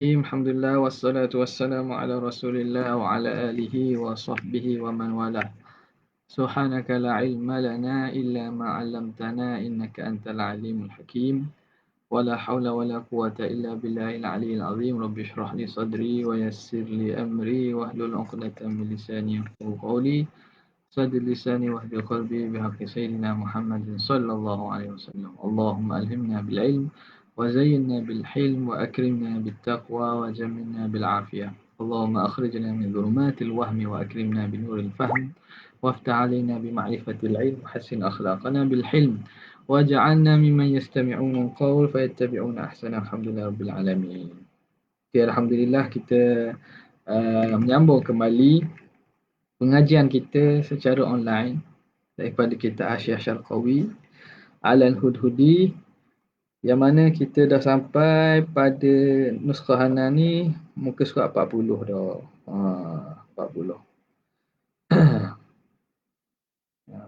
Alhamdulillah wassalatu wassalamu ala Rasulillah wa ala alihi wa sahbihi wa man walah. Subhanaka la ilma lana illa ma 'allamtana innaka antal alimul hakim. Wa la hawla wa la quwwata illa billahil aliyyil azim. Rabbi shrah li sadri wa yassir li amri wahlul 'uqdatam min lisani yafqahu qawli. Saddid lisani wahdil qalbi bihaqqi sayyidina Muhammadin sallallahu alaihi wasallam. Allahumma alhimna bil ilm وزينا بالحلم وأكرمنا بالتقوى وجملنا بالعافية. اللهم أخرجنا من ظلمات الوهم وأكرمنا بنور الفهم وافتح علينا بمعرفة العلم وحسن أخلاقنا بالحلم واجعلنا ممن يستمعون القول فيتبعون أحسنه. الحمد لله رب العالمين. Okay, Alhamdulillah kita menyambung kembali pengajian kita secara online daripada kitab Hasyiah Syarqawi Al-Hudhudi, yang mana kita dah sampai pada nuskah Hana ni muka surat 40 dah. 40.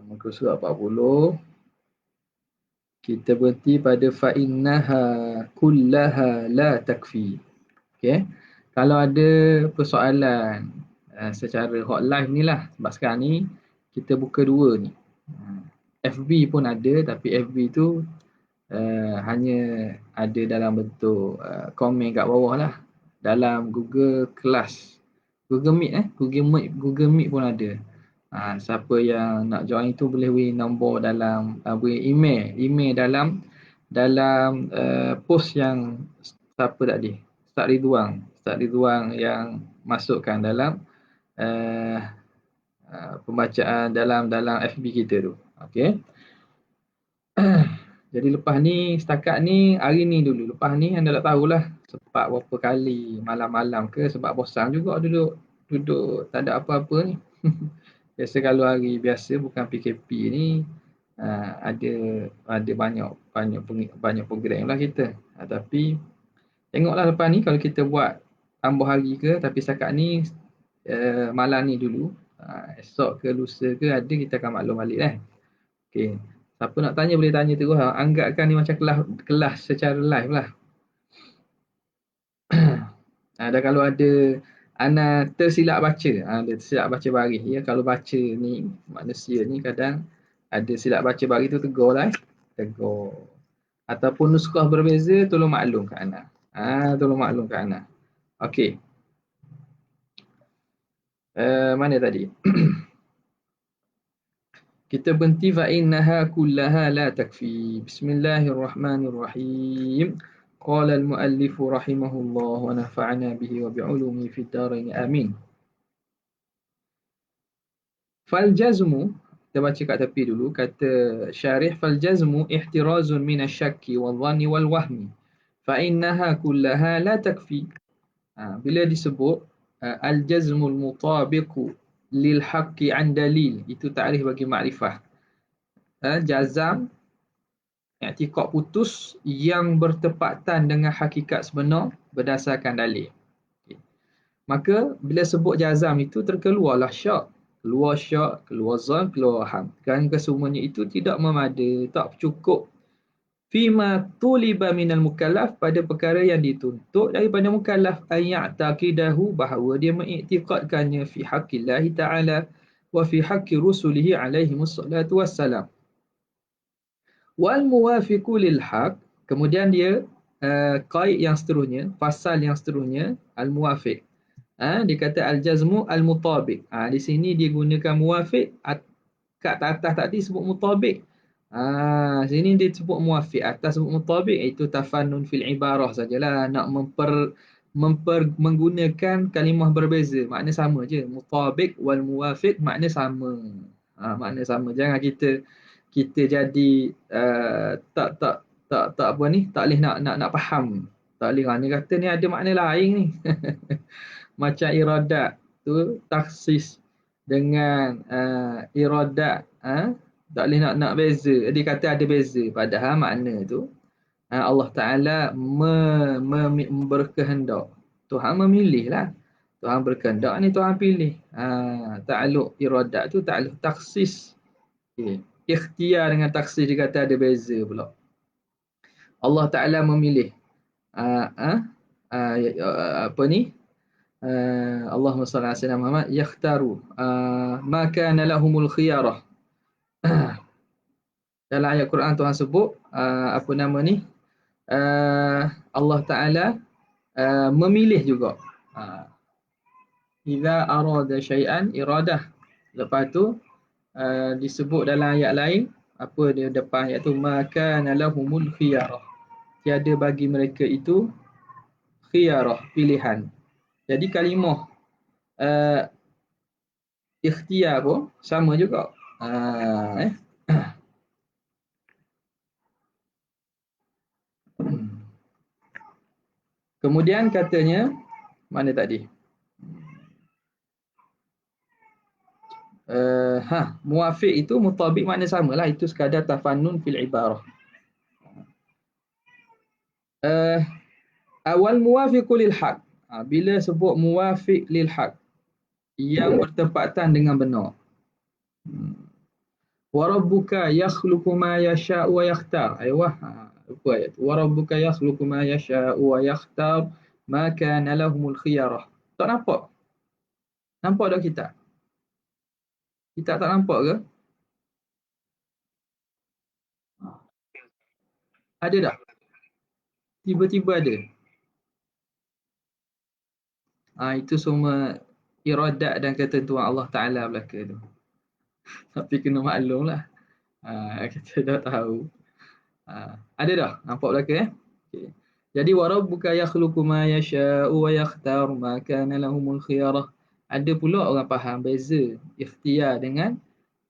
Muka surat 40. Kita berhenti pada fa innaha kullaha la takfi. Okey. Kalau ada persoalan secara hotline ni lah, sebab sekarang ni kita buka dua ni. FB pun ada, tapi FB tu hanya ada dalam bentuk komen kat bawah lah. Dalam Google Class, Google Meet Google Meet pun ada. Siapa yang nak join tu boleh beri nombor dalam beri email dalam post yang siapa tadi, Ustaz Ridwan yang masukkan dalam pembacaan dalam FB kita tu. Okey. Jadi lepas ni, setakat ni, hari ni dulu. Lepas ni anda tak tahulah sebab berapa kali malam-malam ke, sebab bosan juga duduk tak ada apa-apa ni. Biasa kalau hari biasa bukan PKP ni, ada banyak program lah kita. Tapi tengoklah lepas ni kalau kita buat tambah hari ke, tapi setakat ni malam ni dulu. Esok ke lusa ke ada, kita akan maklum balik lah. Okey. Siapa nak tanya boleh tanya terus. Anggapkan ni macam kelas secara live lah. Dan kalau ada ana tersilap baca, dia tersilap baca baris. Ya, kalau baca ni manusia ni kadang ada silap baca baris tu, tegur lah. Tegur. Ataupun nuskah berbeza, tolong maklum kat ana. Tolong maklum kat ana. Okey. Mana tadi? Kita berhenti fa innaha kullaha la takfi. Bismillahirrahmanirrahim. Qala al-muallif rahimahullah wa nafa'ana bihi wa bi'ulumihi fid dharain amin. Fal jazmu, kita baca kat tepi dulu, kata syarih, fal jazmu ihtirazun min asy-syakki wal-dhanni wal-wahmi fa innaha kullaha la takfi. Bila disebut al-jazmul mutabiqu lil haqqi an dalil, itu takrif bagi makrifah. Jazam, i'tiqad putus yang bertepatan dengan hakikat sebenar berdasarkan dalil. Okay. Maka bila sebut jazam itu terkeluarlah syak, keluar zon, keluar waham. Kerana kesemuanya itu tidak memada, tak cukup. Fima tuliba minal mukallaf, pada perkara yang dituntut daripada mukallaf, ayya'taqidahu, bahawa dia mengiktikadkannya fi haqqillahi ta'ala wa fi haqqi rusulihi alaihimus salatu wassalam. Wal muwafiqu lil haq, kemudian dia qaid yang seterusnya, fasal yang seterusnya, al muwafiq. Dia kata al jazmu al mutabiq. Di sini dia gunakan muwafiq, kat atas tadi sebut mutabiq. Sini dia sebut muwafiq, atas sebut mutabiq. Itu tafannun fil ibarah sajalah, nak menggunakan kalimah berbeza, makna sama je. Mutabiq wal muwafiq makna sama. Makna sama. Jangan kita jadi tak apa ni, tak boleh nak faham. Tak boleh, ni kata ni ada makna lain ni. Macam iradat tu taksis dengan iradat, tak boleh nak beza. Dia kata ada beza, padahal makna tu Allah Ta'ala berkehendak. Tuhan memilih lah. Tuhan berkehendak ni Tuhan pilih. Ta'aluk iradat tu ta'aluk taksis. Okay. Ikhtiar dengan taksis dia kata ada beza pula. Allah Ta'ala memilih. apa ni, Allahumma salli ala sayyidina Muhammad, yakhtaru ma kana lahumul khiyarah. Dalam ayat Quran Tuhan sebut apa nama ni, Allah Taala memilih juga. Idza arada syai'an iradah. Lepas tu disebut dalam ayat lain, apa dia depan ayat tu, maka nalahumul khiyarah. Tiada bagi mereka itu khiyarah, pilihan. Jadi kalimah ikhtiar pun sama juga. Kemudian katanya, mana tadi? Muafiq itu mutabik makna sama lah. Itu sekadar tafannun fil ibarah. Awal muwafiqu lil haq. Bila sebut muwafiq lil haq, yang bertepatan dengan benar. Wa rabbuka yakhluqu ma yasha'u wa yakhtar. Aywa. Apa ayat tu? Wa rabbuka yakhluqu ma yasha'u wa yakhtar ma kana lahumul khiyarah. Tak nampak? Nampak tak kita? Kita tak nampak ke? Ada tak? Tiba-tiba ada. Itu semua iradat dan ketentuan Allah Ta'ala belaka tu. Tapi kena maklum lah. Kita dah tahu. Ada dah? Nampak belaka Okay. Jadi warabbuka yakhluqu ma yasha'u wa yakhtar ma kana lahumul khiyarah. Ada pula orang faham beza ikhtiar dengan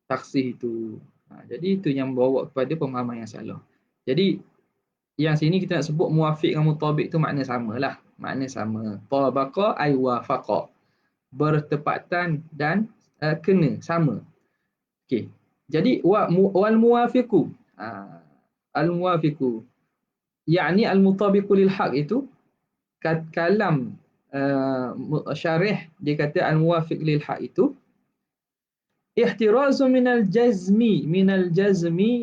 taksih itu. Jadi itu yang membawa kepada pemahaman yang salah. Jadi yang sini kita nak sebut muwafiq dengan mutabik tu makna samalah. Makna sama. Tabaqa ay wafaqa. Bertepatan dan kena, sama. Okey. Jadi wal muwafiqu. Al muwafiqu yakni al mutabiqu lil haq itu kalam syarih dia kata al muwafiq lil haq itu ihtirazu minal jazmi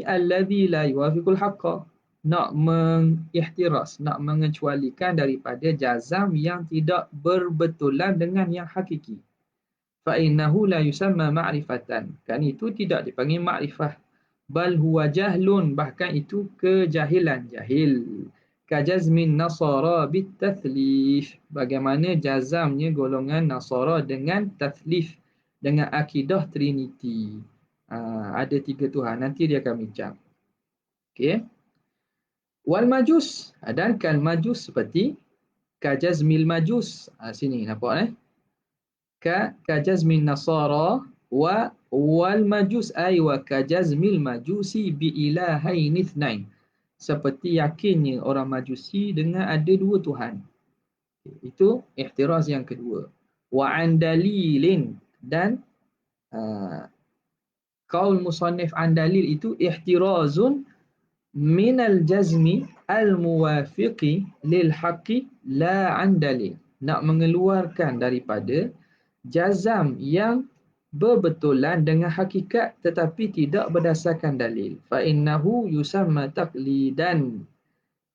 alladhi la yuwafiqul haqqa. Nak mengihtiraz, nak mengecualikan daripada jazam yang tidak berbetulan dengan yang hakiki. Fa innahu la yusamma ma'rifatan. Kan itu tidak dipanggil ma'rifah. Bal huwa jahlun, bahkan itu kejahilan, jahil. Kajazmin nasara bitathlif. Bagaimana jazamnya golongan Nasara dengan tathlif, dengan akidah Trinity. Ada 3 Tuhan. Nanti dia akan bincang. Okey. Wal majus, dan kal majus seperti kajazmil majus. Sini nampak kajazmin nasara wal majus ay wa kajazmil majusi bi ilahain ithnain. Seperti yakinnya orang Majusi dengan ada 2 Tuhan. Itu ihtiraz yang kedua. Wa an dalilin, dan qaul musannif an dalil itu ihtirazun minal jazmi al muwafiqi lil haqqi la an dalil. Nak mengeluarkan daripada jazam yang berbetulan dengan hakikat tetapi tidak berdasarkan dalil. Fa innahu yusamma taqlidan.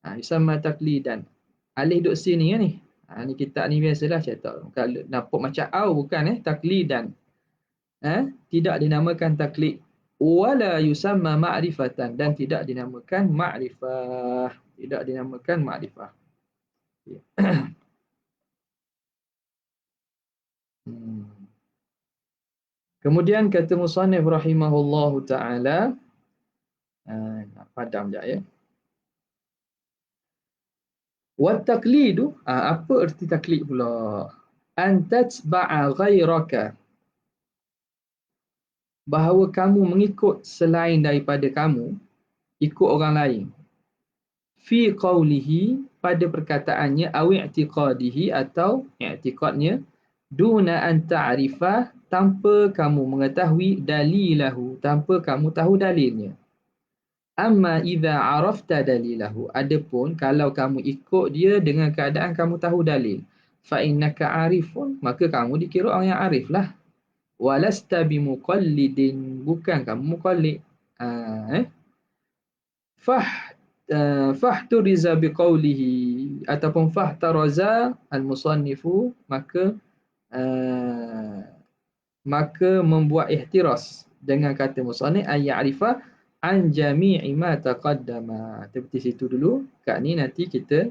Yusamma taqlidan. Alih duk sini ni. Ni kitab ni biasalah cetak. Kalau nampak macam au bukan taqlidan. Tidak dinamakan taklid. Wala yusamma ma'rifatan, dan tidak dinamakan ma'rifah. Tidak dinamakan ma'rifah. Kemudian kata musannif rahimahullahu ta'ala, padam sekejap ya. Wat taqlidu, apa erti taklid pula? An tatba'a ghairaka, bahawa kamu mengikut selain daripada kamu, ikut orang lain. Fi qawlihi, pada perkataannya, aw i'tiqadihi, atau i'tiqadnya, duna an ta'rifah, tanpa kamu mengetahui dalilahu, tanpa kamu tahu dalilnya. Amma idza arafta dalilahu, adapun kalau kamu ikut dia dengan keadaan kamu tahu dalil, fa innaka arifun, maka kamu dikira orang yang arif lah. Walasta bimuqallidin, bukan kamu muqallid. fahturiza biqaulihi ataupun fahtaraza al-musannifu, uh, maka membuat ihtiras dengan kata musannif ay ya'rifa an jami'i ma taqaddama. Seperti situ dulu. Kat ni nanti kita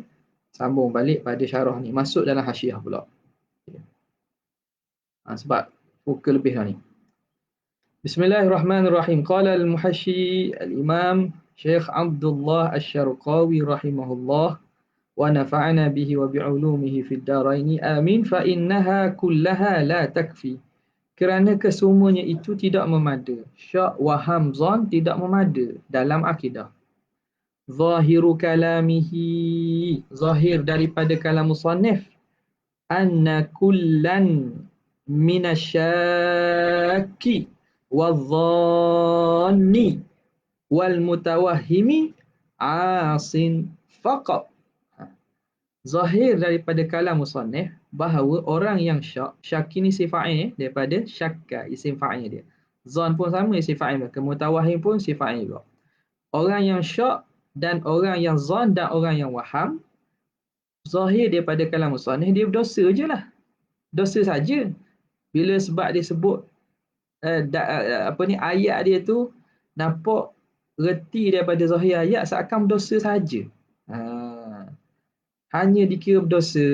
sambung balik pada syarah ni, masuk dalam hasyiah pula. Sebab pukul lebih dah ni. Bismillahirrahmanirrahim. Qala al-muhasyi al-imam Syekh Abdullah Asy-Syarqawi rahimahullah wa nafa'ana bihi wa bi'ulumihi fid darain amin, fa innaha kullaha la takfi. Kerana kesemuanya itu tidak memada. Syak wa hamzan tidak memada dalam akidah. Zahiru kalamihi, zahir daripada kalam musannif, anna kullan minasyaki wadh-dhanni wal mutawahhimi asin faqat. Zahir daripada kalam musannif bahawa orang yang syak ini isim fa'il daripada syakka, isim fa'il dia. Zan pun sama, isim fa'il. Mutawahhim pun isim fa'il juga. Orang yang syak dan orang yang zan dan orang yang waham, zahir daripada kalam musannif dia berdosa je lah. Dosa saja. Bila sebab dia sebut ayat dia tu nampak reti daripada zahir ayat seakan berdosa saja. Hanya dikira berdosa.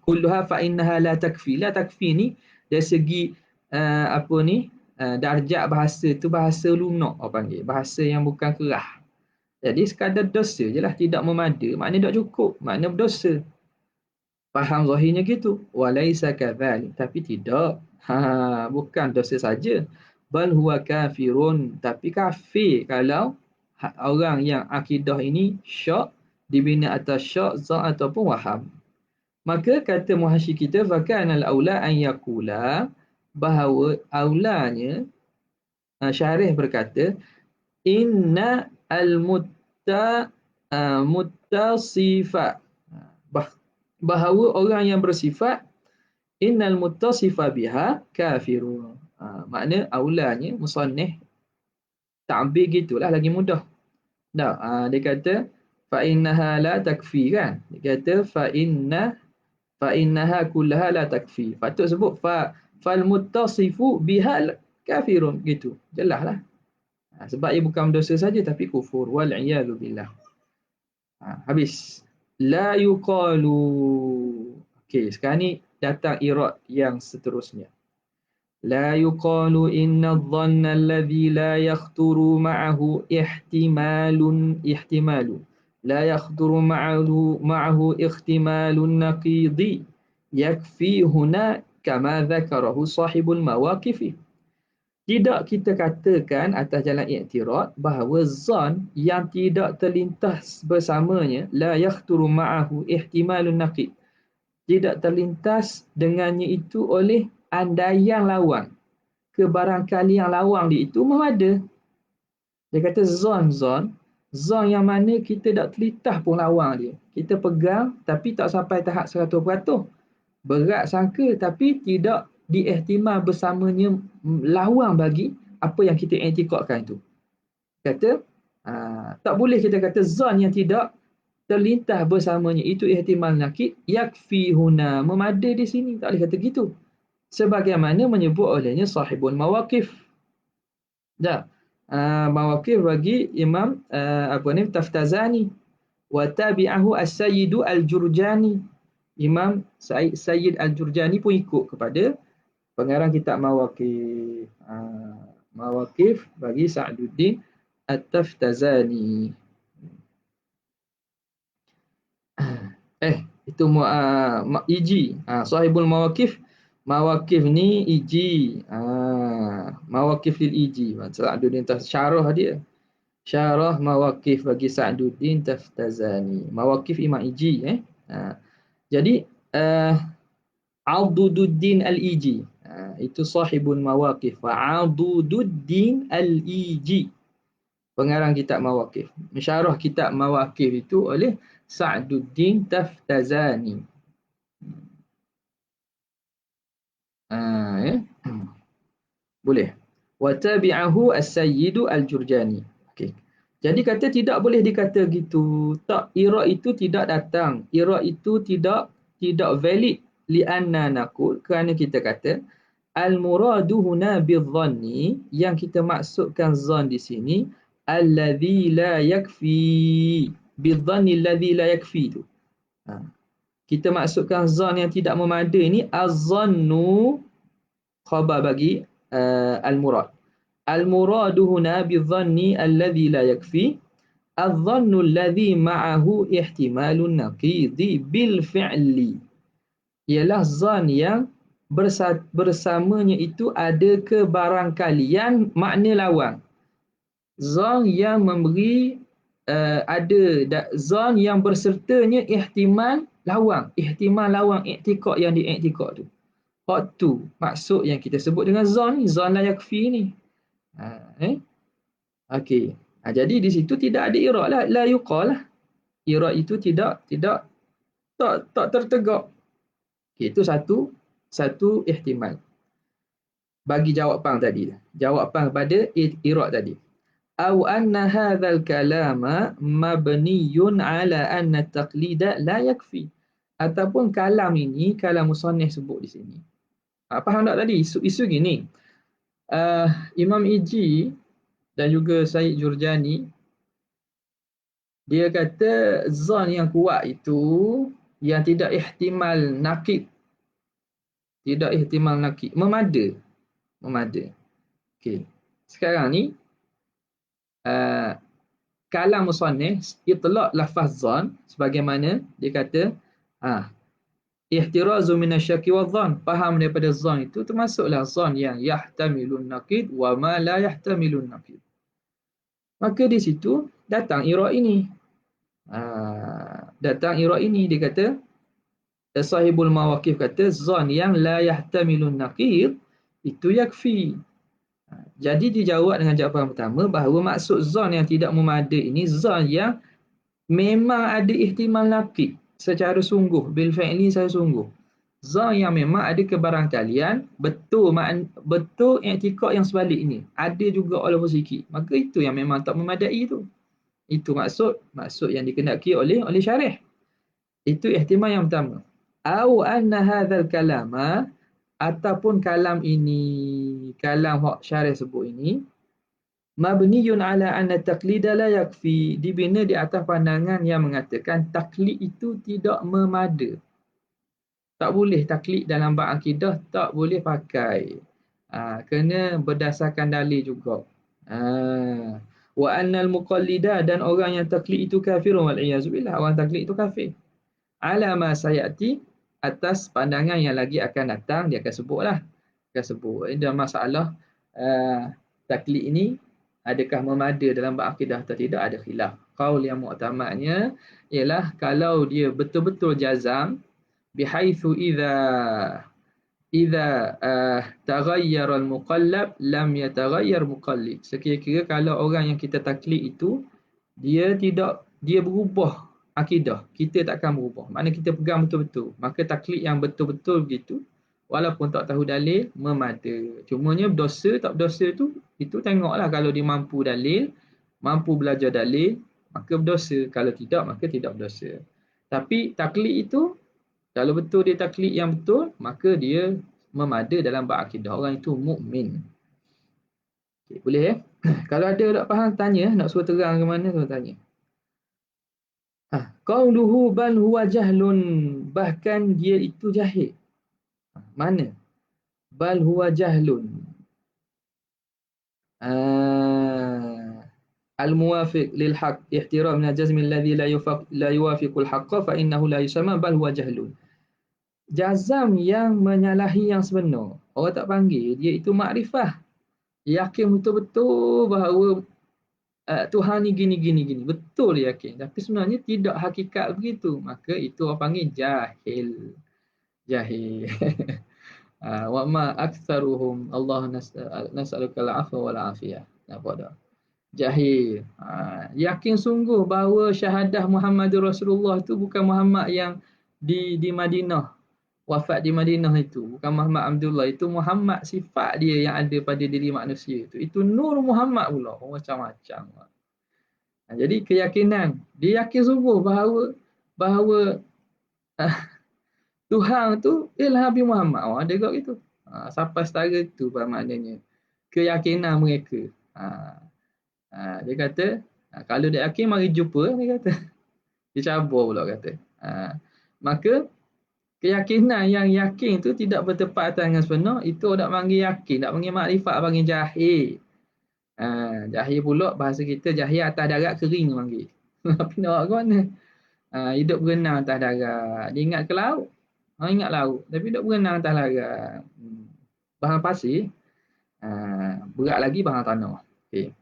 Kulluha fa innaha la takfi. La takfi ni dari segi darjat bahasa tu bahasa lunak orang panggil, bahasa yang bukan kerah. Jadi sekadar dosa je lah, tidak memada, maknanya tak cukup, maknanya berdosa. Faham zahirnya gitu. Walaisa kadzalik, tapi tidak. Bukan dosa saja. Bal huwa kafirun, tapi kafir kalau orang yang akidah ini syak dibina atas syak, zan ataupun waham. Maka kata muhasyi kita, fakana al-aula an yaqula, bahawa aulanya syarih berkata, inna al-muttasifa, bahawa orang yang bersifat innal muttasifa biha kafirun. Makna aulanya musannif ta'bir gitulah lagi mudah. Dia kata fa innaha la takfi kan. Dia kata fa innaha kullaha la takfi. Patut sebut fal muttasifu biha kafirun gitu. Jelaslah. Sebab ia bukan dosa saja tapi kufur, wal iyadu billah. Habis. La yuqalu. Okey, sekarang ni datang irad yang seterusnya. La yuqalu inna adh-dhanna alladhi la yakhturu ma'ahu ihtimalu. La yakhturu ma'ahu ihtimalun naqidi. Yakfi huna kama dzakarahu sahibul mawaqifi. Tidak kita katakan atas jalan i'tirad bahawa zan yang tidak terlintas bersamanya la yakhturu ma'ahu ihtimalun naqid. Tidak terlintas dengannya itu oleh andaian lawang. Kebarangkalian lawang dia itu memada. Dia kata zan yang mana kita tak terlintas pun lawang dia. Kita pegang tapi tak sampai tahap 100%. Berat sangka tapi tidak diihtimal bersamanya lawang bagi apa yang kita i'tikadkan itu. Kata tak boleh kita kata zan yang tidak terlintas bersamanya itu ihtimal nakid, yakfi huna, memada di sini, tak boleh kata gitu. Sebagaimana menyebut olehnya sahibul mawaqif. Mawaqif bagi Imam Taftazani wa tabi'ahu as-sayyidu al-Jurjani. Imam Sayyid Al-Jurjani pun ikut kepada pengarang kitab Mawaqif. Mawaqif bagi Sa'duddin At-Taftazani. Itu Iji. Sahibul Mawaqif. Mawaqif ni Iji. Mawaqif lil Iji. Sa'duddin syarah dia. Syarah Mawaqif bagi Sa'duddin Taftazani. Mawaqif Imam Iji. Jadi Adududdin Al-Iji, itu sahibul mawaqif. Adududdin Al-Iji, pengarang kitab Mawaqif. Mensyarah kitab Mawaqif itu oleh Sa'duddin Taftazani. Boleh. Wa tabi'ahu as-sayyidu al-Jurjani. Okey. Jadi kata tidak boleh dikata gitu. Tak, ira itu tidak datang. Ira itu tidak valid li'anna naqul, kerana kita kata al-muradu huna bidhanni, yang kita maksudkan zan di sini alladhi la yakfi. Bidhanni alladhi la yakfi tu. Ha. Kita maksudkan zan yang tidak memadai ni az-zannu khabar bagi al-murad. Al-muradu huna bidhanni alladhi la yakfi. Adh-dhannu alladhi ma'ahu ihtimalun naqidi bil fi'li. Ialah zan yang bersamanya itu ada kebarangkalian makna lawang. Zan yang memberi zan yang bersertanya ihtimal lawang i'tiqad yang diiktikad tu. Hak tu maksud yang kita sebut dengan zan ni, zan la yakfi ni. Okey. Jadi di situ tidak ada ira lah, la yuqal lah. Ira itu tak tertegak. Okay, itu satu ihtimal. Bagi jawapan tadi. Jawapan pada ira tadi. Au anna hadzal kalama mabniyun ala anna taqlida la yakfi. Ataupun kalam ini, kalam musannif sebut di sini. Faham tak tadi? Isu gini. Imam Iji dan juga Syed Jurjani, dia kata zan yang kuat itu yang tidak ihtimal nakid. Tidak ihtimal nakid. Memada. Okey. Sekarang ni kalam musannif itlaq lafaz zan sebagaimana dia kata ihtirazu minasyaki wadh-dhann. Faham daripada zan itu termasuklah zan yang yahtamilun naqid wa ma la yahtamilun naqid. Maka di situ datang ira ini. Dia kata sahibul mawaqif kata zan yang la yahtamilun naqid itu yakfi. Jadi dijawab dengan jawapan pertama bahawa maksud zan yang tidak memadai ini zan yang memang ada ihtimal naqid secara sungguh, bil fi'li secara sungguh. Zan yang memang ada kebarangkalian betul i'tikad yang sebalik ini. Ada juga walaupun sikit. Maka itu yang memang tak memadai itu. Itu maksud yang dikehendaki oleh syarih. Itu ihtimal yang pertama. Au anna hadzal kalama, ataupun kalam ini, kalam hak syarih sebut ini, mabniyun ala anna taqlida la yakfi, dibina di atas pandangan yang mengatakan taklid itu tidak memada. Tak boleh taklid dalam bab akidah, tak boleh pakai. Kena berdasarkan dalil juga. Wa annal muqallida, dan orang yang taklid itu kafirun wal iyazu billah, orang taklid itu kafir. Ala ma sayati, atas pandangan yang lagi akan datang, dia akan sebutlah. Dan masalah taklid ini adakah memada dalam bab akidah atau tidak, ada khilaf. Qaul yang mu'tamadnya ialah kalau dia betul-betul jazam bihaitsu idza taghayyara al-muqallab lam yataghayyar muqallid. Sekira-kira kalau orang yang kita taklid itu dia berubah akidah, kita takkan berubah. Maknanya kita pegang betul-betul. Maka taklid yang betul-betul begitu, walaupun tak tahu dalil, memada. Cumanya berdosa tak berdosa tu, itu tengoklah. Kalau dia mampu dalil, mampu belajar dalil, maka berdosa. Kalau tidak, maka tidak berdosa. Tapi taklid itu, kalau betul dia taklid yang betul, maka dia memada dalam bab akidah. Orang itu mukmin. Okay, boleh ya? Kalau ada tak faham, tanya. Nak suruh terang ke mana, suruh tanya. Qauluhu bal huwa jahlun, bahkan dia itu jahil. Mana? Bal huwa jahlun. Al-muwafiq lil haqq ihtiram min al-jazm alladhi la yuwafiqu al-haqq fa innahu la yusamma bal huwa jahlun. Jazam yang menyalahi yang sebenar, orang tak panggil dia itu makrifah. Yakin betul-betul bahawa Tuhan ni gini. Betul dia yakin. Tapi sebenarnya tidak hakikat begitu. Maka itu orang panggil jahil. Wa ma aktsaruhum Allah nas'aluka al-'afwa wal 'afiyah. Nampak tak? Jahil. Yakin sungguh bahawa syahadah Muhammadur Rasulullah itu bukan Muhammad yang di Madinah, wafat di Madinah itu, bukan Muhammad Abdullah, itu Muhammad sifat dia yang ada pada diri manusia itu. Itu Nur Muhammad pula, macam-macam. Jadi keyakinan, dia yakin sungguh bahawa Tuhan tu ialah Nabi Muhammad. Dia kata gitu. Sampai setara itu maknanya keyakinan mereka. Dia kata, kalau dia yakin mari jumpa, dia kata. Dia cabur pula kata. Maka keyakinan yang yakin itu tidak bertepatan dengan sebenar, itu tak panggil yakin, tak panggil makrifat, panggil jahil. Jahil pula bahasa kita jahil atas darat kering panggil. Tapi nak buat ke mana? Hidup berenang atas darat. Dia ingat ke laut. Ingat laut. Tapi hidup berenang atas darat. Bahan pasir. Berat lagi bahan tanah. Okay.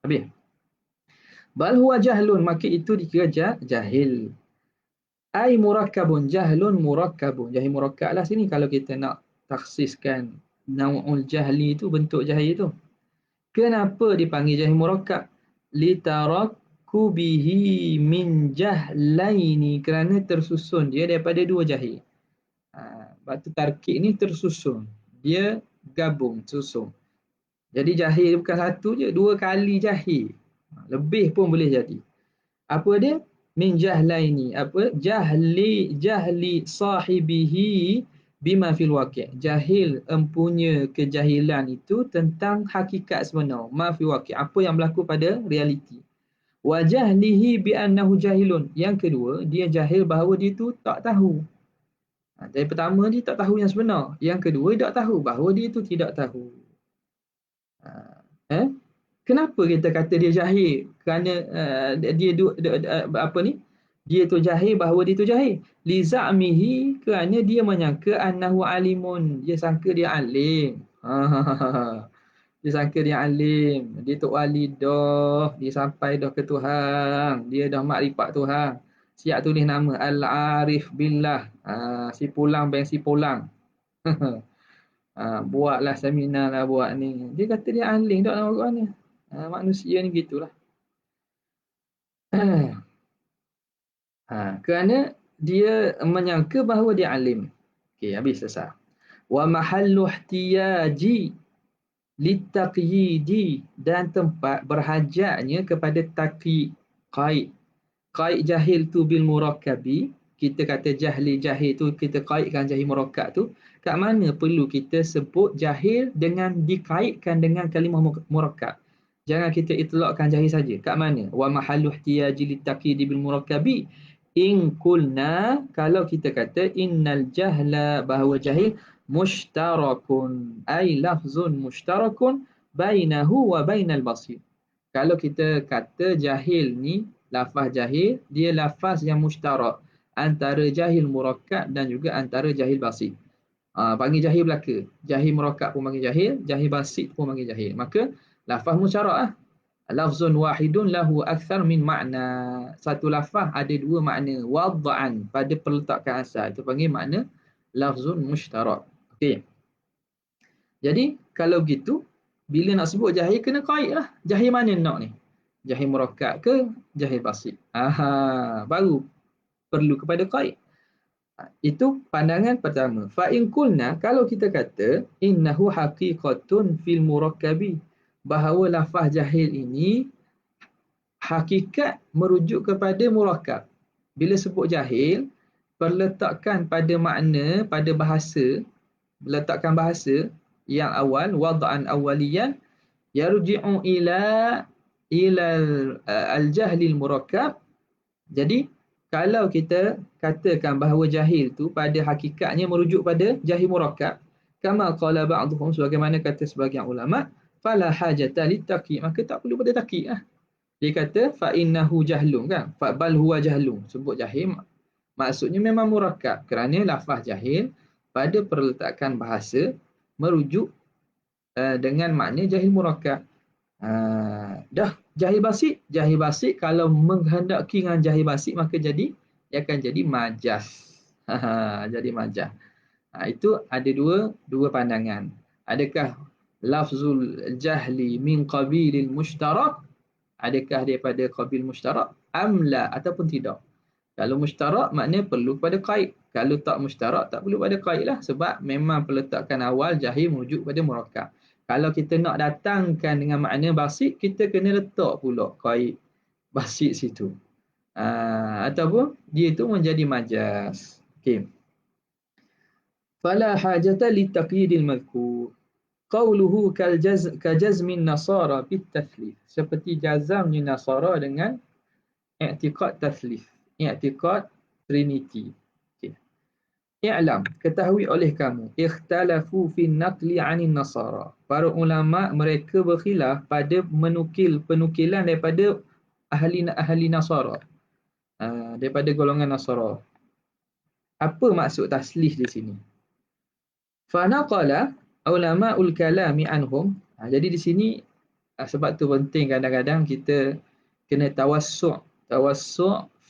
Habis. Bal huwa jahlun. Maka itu dikira jahil. Ai murakkabun. Jahlun murakkabun. Jahil murakkab lah sini. Kalau kita nak taksiskan naw'ul jahli itu, bentuk jahil itu. Kenapa dipanggil jahil murakkab? Litarakkubihi min jahlaini. Kerana tersusun dia daripada dua jahil. Batu tarkib ni tersusun. Dia gabung, susun. Jadi jahil bukan satu je, dua kali jahil. Lebih pun boleh jadi. Apa dia? Min jahlaini. Apa? Jahli sahibihi bima fil waqi'. Jahil empunya kejahilan itu tentang hakikat sebenar. Ma fil waqi'. Apa yang berlaku pada realiti. Wa jahlihi bi annahu jahilun. Yang kedua, dia jahil bahawa dia tu tak tahu. Jadi pertama dia tak tahu yang sebenar. Yang kedua dia tak tahu bahawa dia tu tidak tahu. Kenapa kita kata dia jahil? Kerana apa ni? Dia tu jahil bahawa dia tu jahil. Li za'mihi, kerana dia menyangka annahu alimun. Dia sangka dia alim. Dia sangka dia alim. Dia tok wali dah. Dia sampai dah ke Tuhan. Dia dah makrifat Tuhan. Siap tulis nama Al-Arif Billah. Si pulang ben si pulang. Buatlah seminar lah buat ni. Dia kata dia alim tak nama Quran ni. Manusia ni gitulah. Kerana dia menyangka bahawa dia alim. Okey, habis selesai. Wa mahallu ihtiyaji litaqyidi, dan tempat berhajatnya kepada taqyid, qaid. Qaid jahil tu bil murakkabi. Kita kata jahil tu kita kaitkan jahil murakkab tu. Kat mana perlu kita sebut jahil dengan dikaitkan dengan kalimah murakkab. Jangan kita itlaqkan jahil saja. Kat mana? Wa mahallu ihtiyaji litaqyid bil murakkabi. In kulna, kalau kita kata innal jahla, bahawa jahil mushtarakun, ay lafzun mushtarakun bainahu wa bainal basir. Kalau kita kata jahil ni, lafaz jahil, dia lafaz yang mushtarak antara jahil murakkab dan juga antara jahil basit. Panggil jahil belaka. Jahil murakkab pun panggil jahil, jahil basit pun panggil jahil. Maka lafaz mushtarak lah. Lafzun wahidun lahu akthar min makna. Satu lafaz ada dua makna. Wad'an, pada perletakan asal. Itu panggil makna lafzun mushtarak. Okey. Jadi kalau gitu, bila nak sebut jahil kena kait lah. Jahil mana nak ni? Jahil murakkab ke jahil basit? Baru perlu kepada kait. Itu pandangan pertama. Fa in qulna, kalau kita kata innahu haqiqatun fil murakkabi, bahawa lafaz jahil ini hakikat merujuk kepada murakkab. Bila sebut jahil, perletakan pada makna, pada bahasa, letakkan bahasa yang awal, wad'an awaliyan, yarji'u ila al-jahlil murakkab. Jadi kalau kita katakan bahawa jahil tu pada hakikatnya merujuk pada jahil murakkab, kama qala ba'dhum, sebagaimana kata sebagian ulama, fala hajata litaqi, maka tak perlu pada taqi lah. Dia kata fa innahu jahlun, kan? Fa bal huwa jahlun, sebut jahil maksudnya memang murakkab, kerana lafaz jahil pada perletakan bahasa merujuk dengan makna jahil murakkab. Dah jahil basit kalau menghendaki dengan jahil basit, maka dia akan jadi majaz. Jadi majaz. Itu ada dua pandangan. Adakah lafzul jahli min qabilil mushtarak? Adakah daripada qabil mushtarak? Amla, ataupun tidak? Kalau mushtarak maknanya perlu pada qaid. Kalau tak mushtarak tak perlu pada qaid lah, sebab memang peletakan awal jahil merujuk pada murakkab. Kalau kita nak datangkan dengan makna basit, kita kena letak pula qaid. basit situ. Ataupun dia itu menjadi majas. Okey. Fala hajata litaqyidil madhkur. Qauluhu kajazmin nasara bitathlith. Seperti jazamnya nasara dengan i'tiqad tathlith. I'tiqad Trinity. Okay. I'lam, ketahui oleh kamu, ikhtalafu fi naqli 'anil nasara. Para ulama mereka berkhilaf pada penukilan daripada ahli nasara. Daripada golongan nasara. Apa maksud taslih di sini? Fa naqala ulama'ul kalami anhum. Jadi di sini sebab tu penting kadang-kadang kita kena tawassu'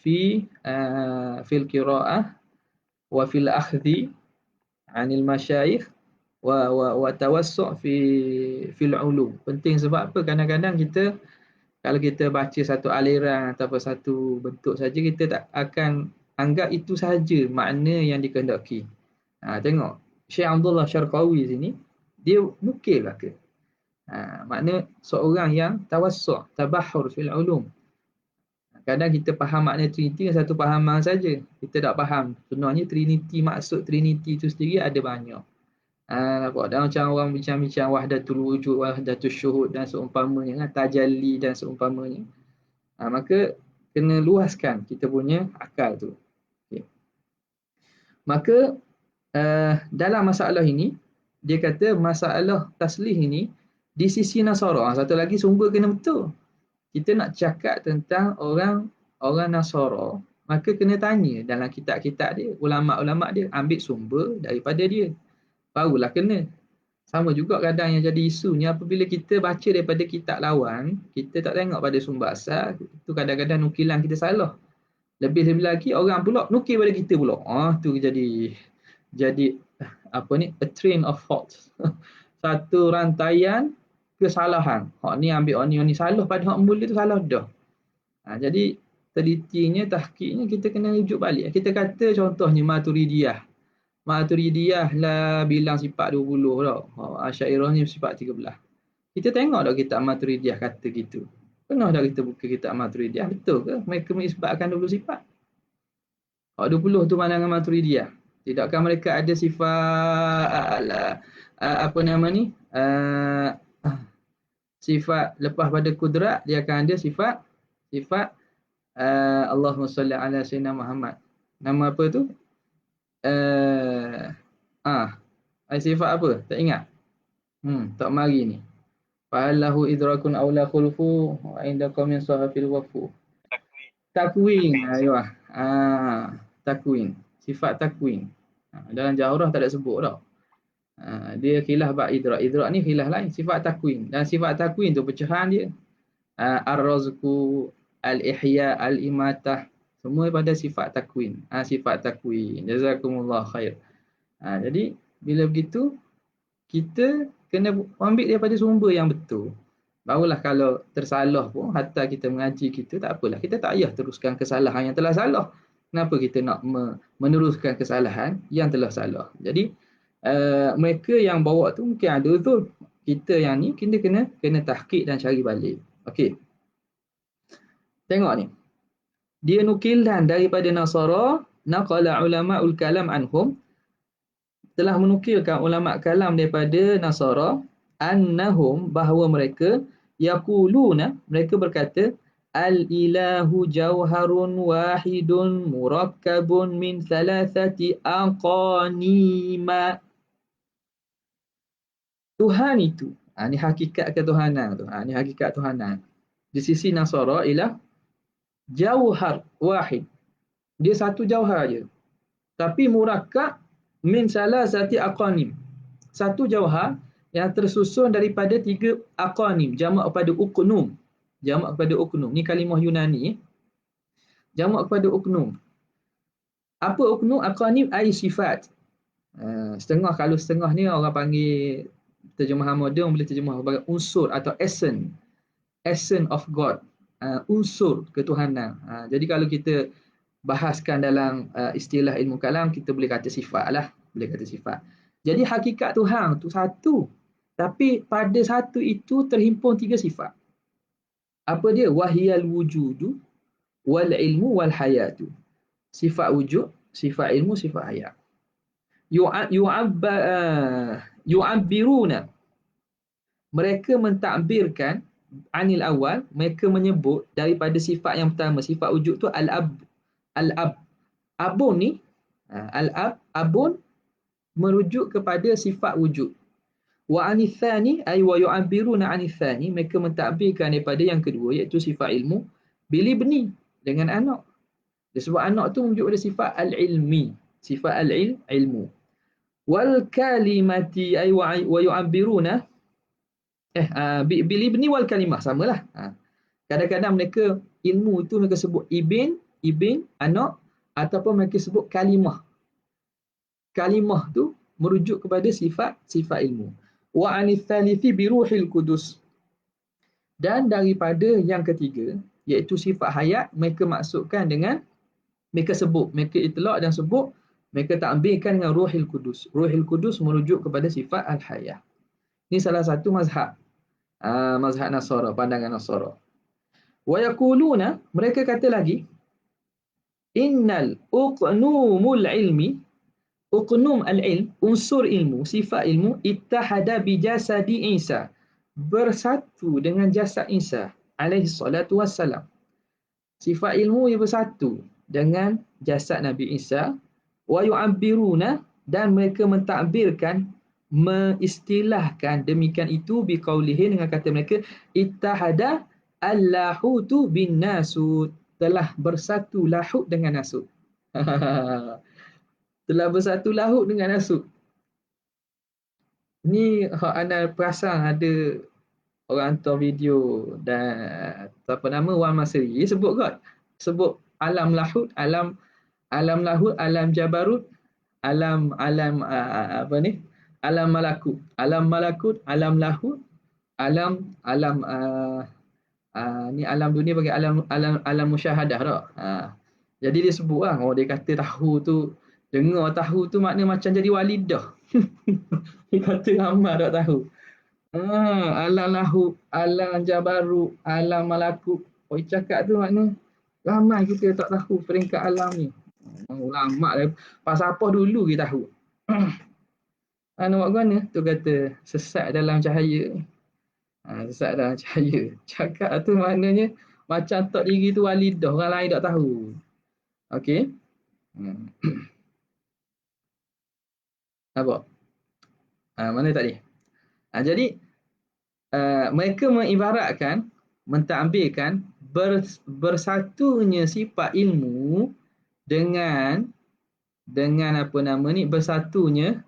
fil qiraah wa fil akhdhi 'anil masyayikh wa tawassu' fil ulum. Penting sebab apa? Kadang-kadang kita kalau kita baca satu aliran ataupun satu bentuk saja, kita tak akan anggap itu sahaja makna yang dikehendaki. Tengok Syekh Abdullah Syarqawi sini dia nukil lah ke. Makna seorang yang tawassu', tabahur fil ulum. Kadang kita faham makna Trinity dengan satu fahaman saja. Kita tak faham sebenarnya Trinity, maksud Trinity itu sendiri ada banyak. Nampak dah macam orang bincang-bincang wahdatul wujud, wahdatul syuhud dan seumpamanya, tajalli dan seumpamanya. Maka kena luaskan kita punya akal tu. Okay. Maka dalam masalah ini dia kata masalah taslih ini di sisi Nasara. Satu lagi sumber kena betul. Kita nak cakap tentang orang Nasara, maka kena tanya dalam kitab-kitab dia, ulama-ulama dia, ambil sumber daripada dia. Barulah kena. Sama juga kadang yang jadi isunya apabila kita baca daripada kitab lawan, kita tak tengok pada sumber asal, itu kadang-kadang nukilan kita salah. Lebih-lebih lagi orang pula nukil pada kita pula. Tu jadi apa ni, a train of faults. Satu rantaian kesalahan. Hak ni ambil hak ni salah, pada hak mula tu salah dah. Jadi telitinya, tahqiqnya kita kena rujuk balik. Kita kata contohnya Maturidiyah. Maturidiyah lah bilang sifat 20 tau. Asy'ariyah ni sifat 13. Kita tengok tak kitab Maturidiyah kata gitu. Pernah dah kita buka kitab Maturidiyah, betul ke mereka menisbatkan 20 sifat? 20 tu pandangan Maturidiyah. Tidakkah mereka ada sifat apa nama ni? Sifat lepas pada kudrat, dia akan ada sifat Allahumma salli ala sayyidina Muhammad. Nama apa tu? Sifat apa? Tak ingat. Tak mari ni. Fa'allahu idrakun awla khulfu wa indakum min sahafil wafu. Takwin. Ayuh. Takwin. Sifat takwin. Dalam Jawharah tak ada sebut tau. Dia khilaf bab idrak. Idrak ni khilaf lain. Sifat takwin. Dan sifat takwin tu pecahan dia. Ar-razqu, al-ihya, al-imatah. Semua pada sifat takwin. Sifat takwin. Jazakumullah khair. Jadi bila begitu, kita kena ambil daripada sumber yang betul. Barulah kalau tersalah pun, hatta kita mengaji kita, tak apalah. Kita tak payah teruskan kesalahan yang telah salah. Kenapa kita nak meneruskan kesalahan yang telah salah? Jadi, mereka yang bawa tu mungkin ada uzur. Kita yang ni, kita kena tahqiq dan cari balik. Okey. Tengok ni. Dia nukilan daripada Nasara, naqala ulama'ul kalam anhum, telah menukilkan ulama kalam daripada Nasara, annahum, bahawa mereka, yaquluna, mereka berkata, al-ilahu jauharun wahidun murakkabun min thalathati aqanima. Tuhan itu, ni hakikat ketuhanan tu. Ni hakikat Tuhanan. Di sisi Nasara ialah jauhar wahid. Dia satu jauhar je. Tapi murakkab min salasati aqanim. Satu jauhar yang tersusun daripada 3 aqanim. Jamak kepada uqnum. Jamak kepada uqnum. Ni kalimah Yunani. Jamak kepada uqnum. Apa uqnum? Aqanim ai sifat. Setengah, kalau setengah ni orang panggil, terjemahan moden boleh terjemah sebagai unsur atau essence. Essence of God. Unsur ketuhanan. Jadi kalau kita bahaskan dalam istilah ilmu kalam, kita boleh kata sifat lah. Boleh kata sifat. Jadi hakikat Tuhan tu satu. Tapi pada satu itu terhimpun 3 sifat. Apa dia? Wahiyal wujudu wal ilmu wal hayatu. Sifat wujud, sifat ilmu, sifat hayat. Yu'abbiruna, mereka mentakbirkan anil awal, mereka menyebut daripada sifat yang pertama, sifat wujud tu al-ab. Al-ab. Abun ni, al-ab, abun merujuk kepada sifat wujud. Wa anithani ay wa yu'abbiruna anithani, mereka mentakbirkan daripada yang kedua iaitu sifat ilmu bilibni, dengan anak. Sebab anak tu merujuk pada sifat al-ilmi, sifat al-ilmu. Wal kalimati ay wa yu'abbiruna bil ibni wal kalimah, samalah. Kadang-kadang mereka ilmu itu mereka sebut ibn anak, ataupun mereka sebut kalimah. Kalimah tu merujuk kepada sifat ilmu. Wa anitsalithi bi ruhil qudus, dan daripada yang ketiga iaitu sifat hayat, mereka maksudkan dengan, mereka sebut, mereka itlaq dan sebut, mereka takbirkan dengan ruhil qudus. Ruhil qudus merujuk kepada sifat al-hayah. Ini salah satu mazhab. Mazhab Nasara, pandangan Nasara. Wa yaquluna, mereka kata lagi, innal uqnumul ilmi, uqnum al-ilm, unsur ilmu, sifat ilmu, ittahada bi jasadi Isa, bersatu dengan jasad Isa alaihi salatu wassalam. Sifat ilmu yang bersatu dengan jasad Nabi Isa. Wa yu'abbiruna, dan mereka mentakbirkan, mengistilahkan demikian itu biqaulihi, dengan kata mereka, ittahada al-lahutu bin nasut, telah bersatu lahut dengan nasut. Telah bersatu lahut dengan nasut. Ni anda perasan ada orang hantar video dan apa nama Wan Masri, dia sebut kot, sebut alam lahut, alam lahut, alam jabarut, alam apa ni, alam malakut, alam lahut, alam ni alam dunia bagi alam musyahadah tak. Jadi dia sebut lah, dia kata tahu tu, dengar tahu tu makna macam jadi walidah. Dia kata ramai tak tahu. Alam lahut, alam jabarut, alam malakut. Cakap tu makna ramai kita tak tahu peringkat alam ni. Ulama dah pasal apa dulu kita tahu. Nak buat mana? Tu kata sesat dalam cahaya. Sesat dalam cahaya. Cakap tu maknanya macam tak diri tu walidah, orang lain tak tahu. Okey. Apa? Mana tadi? Jadi mereka mengibaratkan, mentakbirkan bersatunya sifat ilmu dengan apa nama ni, bersatunya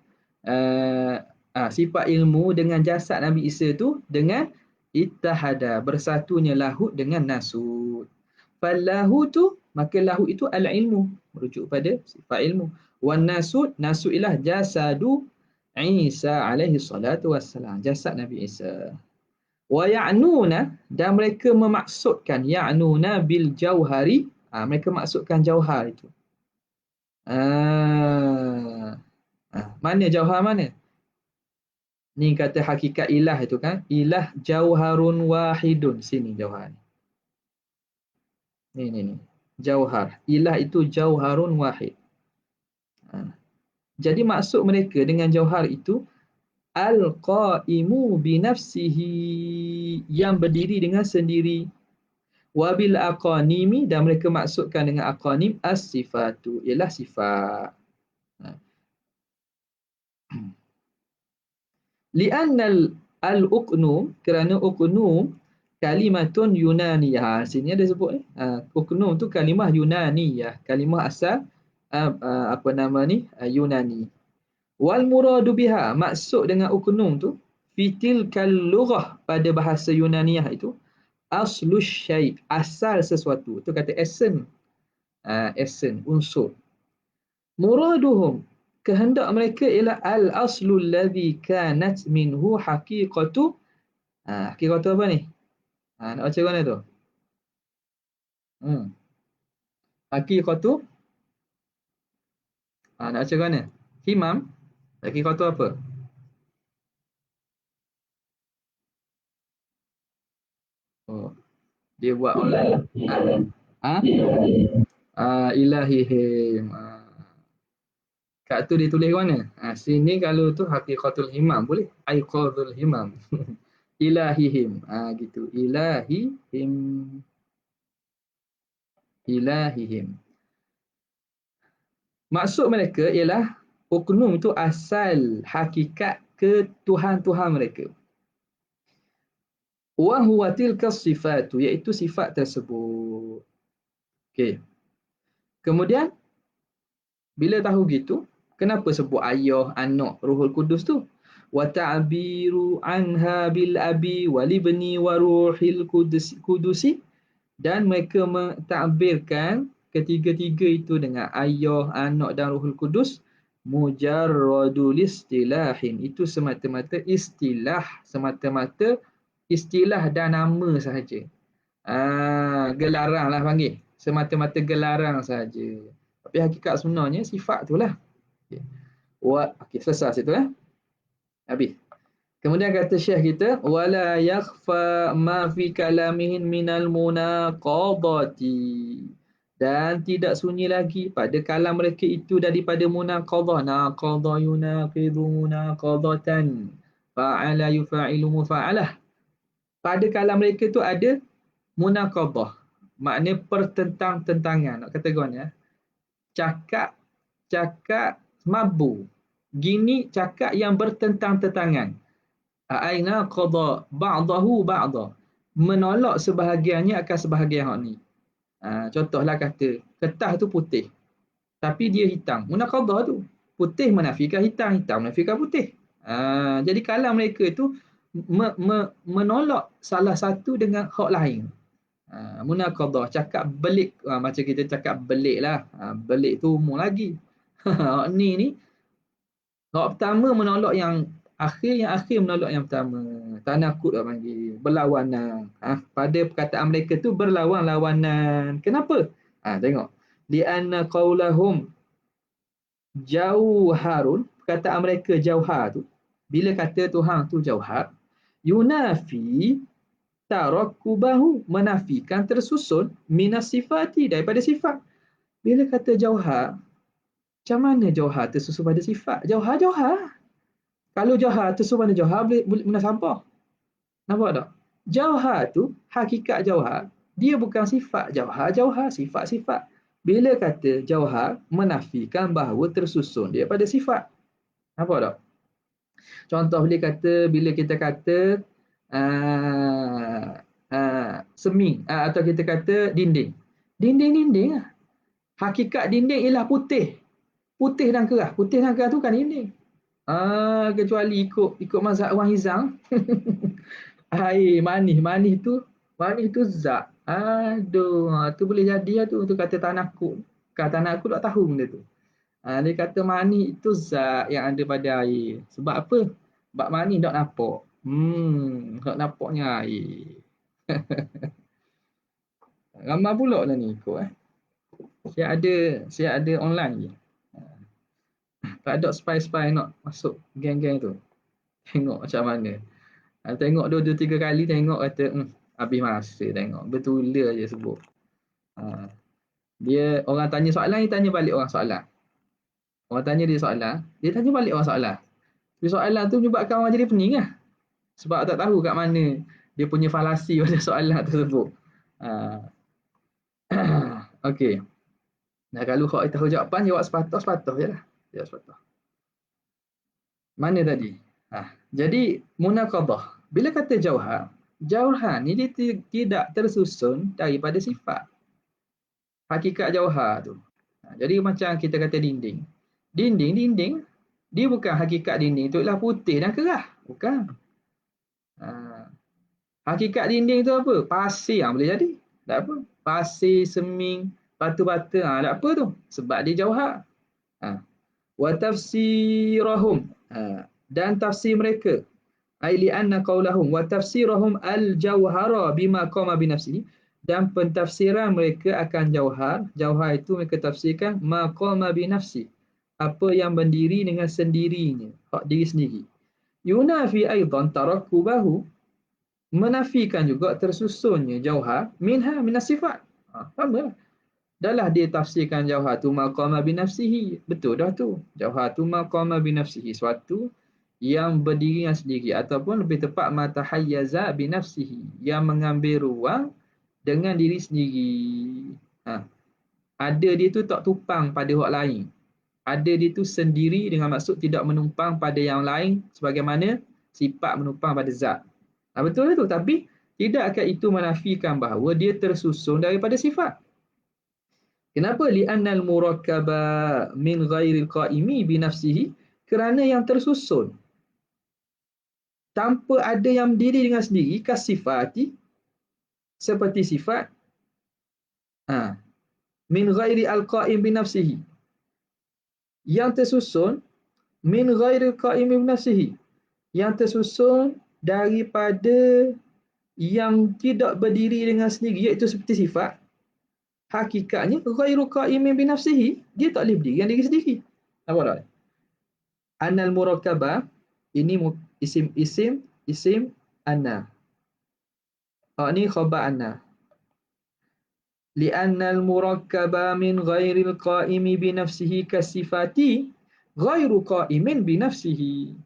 sifat ilmu dengan jasad Nabi Isa tu dengan ittahada, bersatunya lahut dengan nasut. Fallahu tu, maka lahut itu al-ilmu, merujuk pada sifat ilmu. Wan nasut, nasut ialah jasadu Isa alaihi salatu wassalam, jasad Nabi Isa. Wa ya'nuna, dan mereka memaksudkan, ya'nuna bil jauhari, mereka maksudkan jauhar itu. Mana jauhar mana? Ni kata hakikat ilah itu kan, ilah jauharun wahidun, sini jauhar ni jauhar, ilah itu jauharun wahid. Jadi maksud mereka dengan jauhar itu al-qaimu bi nafsihi, yang berdiri dengan sendiri. Wabil aqanimi, dan mereka maksudkan dengan aqanim as-sifatu, ialah sifat. Li'annal al-uqnum, kerana uqnum kalimatun yunaniyah. Sini ada sebut ni. Uqnum tu kalimah yunaniyah, kalimah asal apa nama ni, Yunani. Wal muradu biha, maksud dengan uqnum tu, fitil kal lughah, pada bahasa Yunaniyah itu, aslus syai', asal sesuatu. Tu kata essence, unsur. Muraduhum, kehendak mereka ialah al-aslul ladzi kanat minhu haqiqatu. Haqiqatu apa ni? Nak baca mana tu? Haqiqatu. Nak baca mana? Himam. Haqiqatu apa? Dia buat online. Ha? Ilahihim. Kat tu dia tulis mana? Sini kalau tu haqiqatul himam boleh. Aiqadul himam. Ilahihim. Gitu. Ilahihim. Ilahihim. Maksud mereka ialah oknum itu asal hakikat ketuhan-tuhan mereka. Wa huwa tilka sifatu, iaitu sifat tersebut. Okey. Kemudian bila tahu gitu, kenapa sebut ayah, anak, Ruhul Kudus tu? Wa ta'biru anha bil abi wal ibni wa ruhil kudusi, dan mereka mentakbirkan ketiga-tiga itu dengan ayah, anak dan Ruhul Kudus mujarradul istilahin. Itu semata-mata istilah, semata-mata istilah dan nama sahaja. Gelarang lah panggil. Semata-mata gelarang sahaja. Tapi hakikat sebenarnya sifat tu lah. Okay. Okay, selesai situ . Habis. Kemudian kata Syekh kita, wala yakhfa ma fi kalamihin minal munaqadati. Dan tidak sunyi lagi pada kalam mereka itu daripada munaqadah. Naqadah yunaqidu munaqadatan. Fa'ala yufa'ilu mufa'alah. Pada kalam mereka itu ada munaqadah. Maknanya pertentang-tentangan. Nak kata kawan ya. Cakap mabu. Gini cakap yang bertentang-tentangan. Aina qada ba'dahu ba'da. Menolak sebahagiannya akan sebahagian hak ni. Contohlah kata kertas tu putih tapi dia hitam. Munaqadah tu. Putih menafikan hitam, hitam menafikan putih. Jadi kalam mereka itu menolak salah satu dengan hak lain. Munaqadah, cakap belik. Macam kita cakap belik lah. Belik tu umum lagi. Hak ni hak pertama menolak yang akhir menolak yang pertama. Tanakut lah panggil. Berlawanan. Pada perkataan mereka tu berlawan-lawanan. Kenapa? Tengok. Lianna qawlahum jauharun. Perkataan mereka jauhar tu. Bila kata Tuhan tu jauhar. Yunafi tarakkubahu. Menafikan tersusun. Minas sifati. Daripada sifat. Bila kata jauhar. Macam mana jauhar tersusun pada sifat? Jauhar. Kalau jauhar tersusun pada jauhar boleh munasabah. Nampak tak? Jauhar tu, hakikat jauhar, dia bukan sifat jauhar, sifat-sifat. Bila kata jauhar, menafikan bahawa tersusun dia pada sifat. Nampak tak? Contoh bila kita kata seming atau kita kata dinding. Dinding lah. Hakikat dinding ialah putih. Putih dan kerah. Putih dan kerah tu kan dinding. Kecuali ikut mazhab orang Hizam. Air manis tu zat. Aduh, tu boleh jadi lah tu kata tanakut. Kata tanakut tak tahu benda tu. Dia kata manis itu zat yang ada pada air. Sebab apa? Sebab manis tak nampak. Tak nampaknya air. Ramai pula lah ni ikut Saya ada online je. Tak ada spy nak masuk geng-geng tu. Tengok macam mana. Tengok 2-3 kali tengok kata habis masa tengok. Betul je sebut. Dia orang tanya soalan, dia tanya balik orang soalan. Orang tanya dia soalan, dia tanya balik orang soalan. Tapi soalan tu menyebabkan orang jadi pening lah. Sebab tak tahu kat mana dia punya falasi pada soalan tersebut. Okey. Nah, kalau kau tahu jawapan, jawab sepatah je lah. Jawab sepatah. Mana tadi? Jadi munaqadah. Bila kata jauhar ni dia tidak tersusun daripada sifat. Hakikat jauhar tu. Jadi macam kita kata dinding. Dinding dia bukan hakikat dinding tu ialah putih dan kerah. Bukan. Hakikat dinding tu apa? Pasir boleh jadi. Tak apa. Pasir, seming, batu-batu. Tak apa tu. Sebab dia jauhar. Wa tafsirahum. Dan tafsir mereka. Aili anna qawlahum wa tafsirahum al-jauhara bima qama binafsihi. Dan pentafsiran mereka akan jauhar. Jauhar itu mereka tafsirkan ma qama binafsi. Apa yang berdiri dengan sendirinya. Hak diri sendiri. Yunafi aidan tarakkubahu. menafikan juga tersusunnya jauhar minha minas sifat. Sama lah. Dahlah dia tafsirkan jauhar tu maqama binafsihi. Betul dah tu. Jauhar tu maqama binafsihi. Suatu yang berdiri dengan sendiri. Ataupun lebih tepat matahayyaza binafsihi. Yang mengambil ruang dengan diri sendiri. Ha. Ada dia tu tak tumpang pada orang lain. Ada dia tu sendiri dengan maksud tidak menumpang pada yang lain. Sebagaimana sifat menumpang pada zat. Betul tu. Tapi tidakkah itu menafikan bahawa dia tersusun daripada sifat? Kenapa? Li'annal murakkaba min ghairil qaimi binafsihi, kerana yang tersusun tanpa ada yang berdiri dengan sendiri kasifati, seperti sifat, min ghairi al-qaim binafsihi, yang tersusun min ghairil qaim binafsihi, yang tersusun daripada yang tidak berdiri dengan sendiri, iaitu seperti sifat. Hakikatnya ghairu qaimin binafsihi, dia tak boleh berdiri dengan diri sendiri. Apa tak? Anal murakkabah, ini isim anna. Ni khabar anna. Li'annal murakkaba min ghairil qaimi binafsihi kasifati ghairu qaimin binafsihi.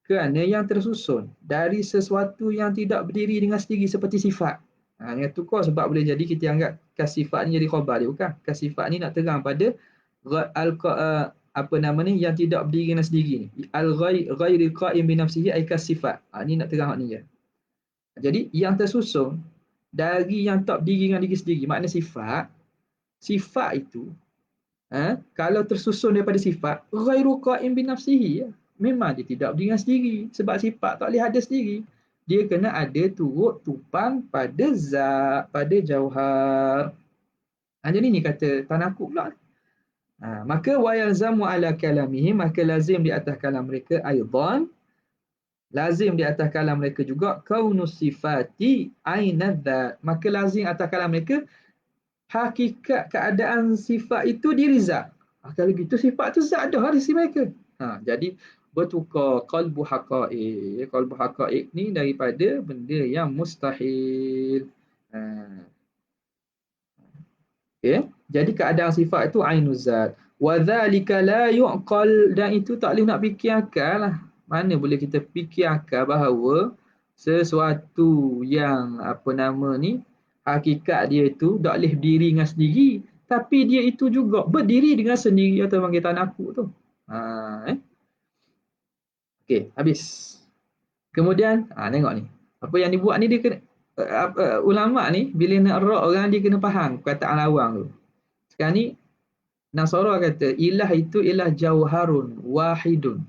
Kerana yang tersusun dari sesuatu yang tidak berdiri dengan sendiri seperti sifat. Yang tukar sebab boleh jadi kita anggap kasifat ni jadi khabar dia. Bukan. Kasifat ni nak terang pada apa nama ni, yang tidak berdiri dengan sendiri ni. Al-ghairil qaim binafsihi ay kasifat. Ni nak terang hak ni je. Jadi yang tersusun dari yang tak berdiri dengan diri sendiri, makna sifat. Sifat itu kalau tersusun daripada sifat ghairu qaim binafsihi, memang dia tidak berdiri dengan sendiri. Sebab sifat tak boleh ada sendiri. Dia kena ada turut tumpang pada zat, pada jauhar. Jadi ni kata tanakub pula. Maka wa yalzamu ala kalamihi, maka lazim di atas kalam mereka aidan, lazim di atas kalam mereka juga kaunus sifati ainadzat, maka lazim atas kalam mereka hakikat keadaan sifat itu diri zat. Kalau gitu sifat tu zat dah di sisi mereka. Jadi bertukar qalbu haqaiq. Qalbu haqaiq ni daripada benda yang mustahil. Okay. Jadi keadaan sifat itu ainuz zat. Wa dzalika la yuqal, dan itu tak boleh nak fikir akal lah. Mana boleh kita fikir akal bahawa sesuatu yang apa nama ni, hakikat dia itu tak boleh berdiri dengan sendiri, tapi dia itu juga berdiri dengan sendiri, atau panggil tanakuk tu. Okey, habis. Kemudian tengok ni. Apa yang dibuat ni dia kena ulama ni bila nak rak orang dia kena faham perkataan lawang tu. Sekarang ni Nasara kata ilah itu ialah jauharun wahidun.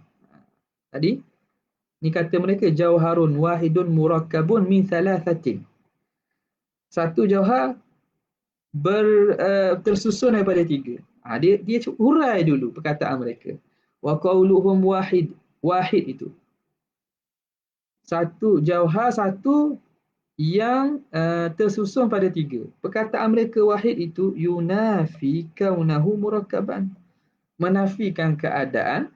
Tadi ni kata mereka jauharun wahidun murakkabun min thalathatin. Satu jauhar tersusun daripada tiga. Dia hurai dulu perkataan mereka. Wa qauluhum wahid itu. Satu jauhar, satu yang tersusun pada tiga. Perkataan mereka wahid itu yunafi kaunahu murakkaban, menafikan keadaan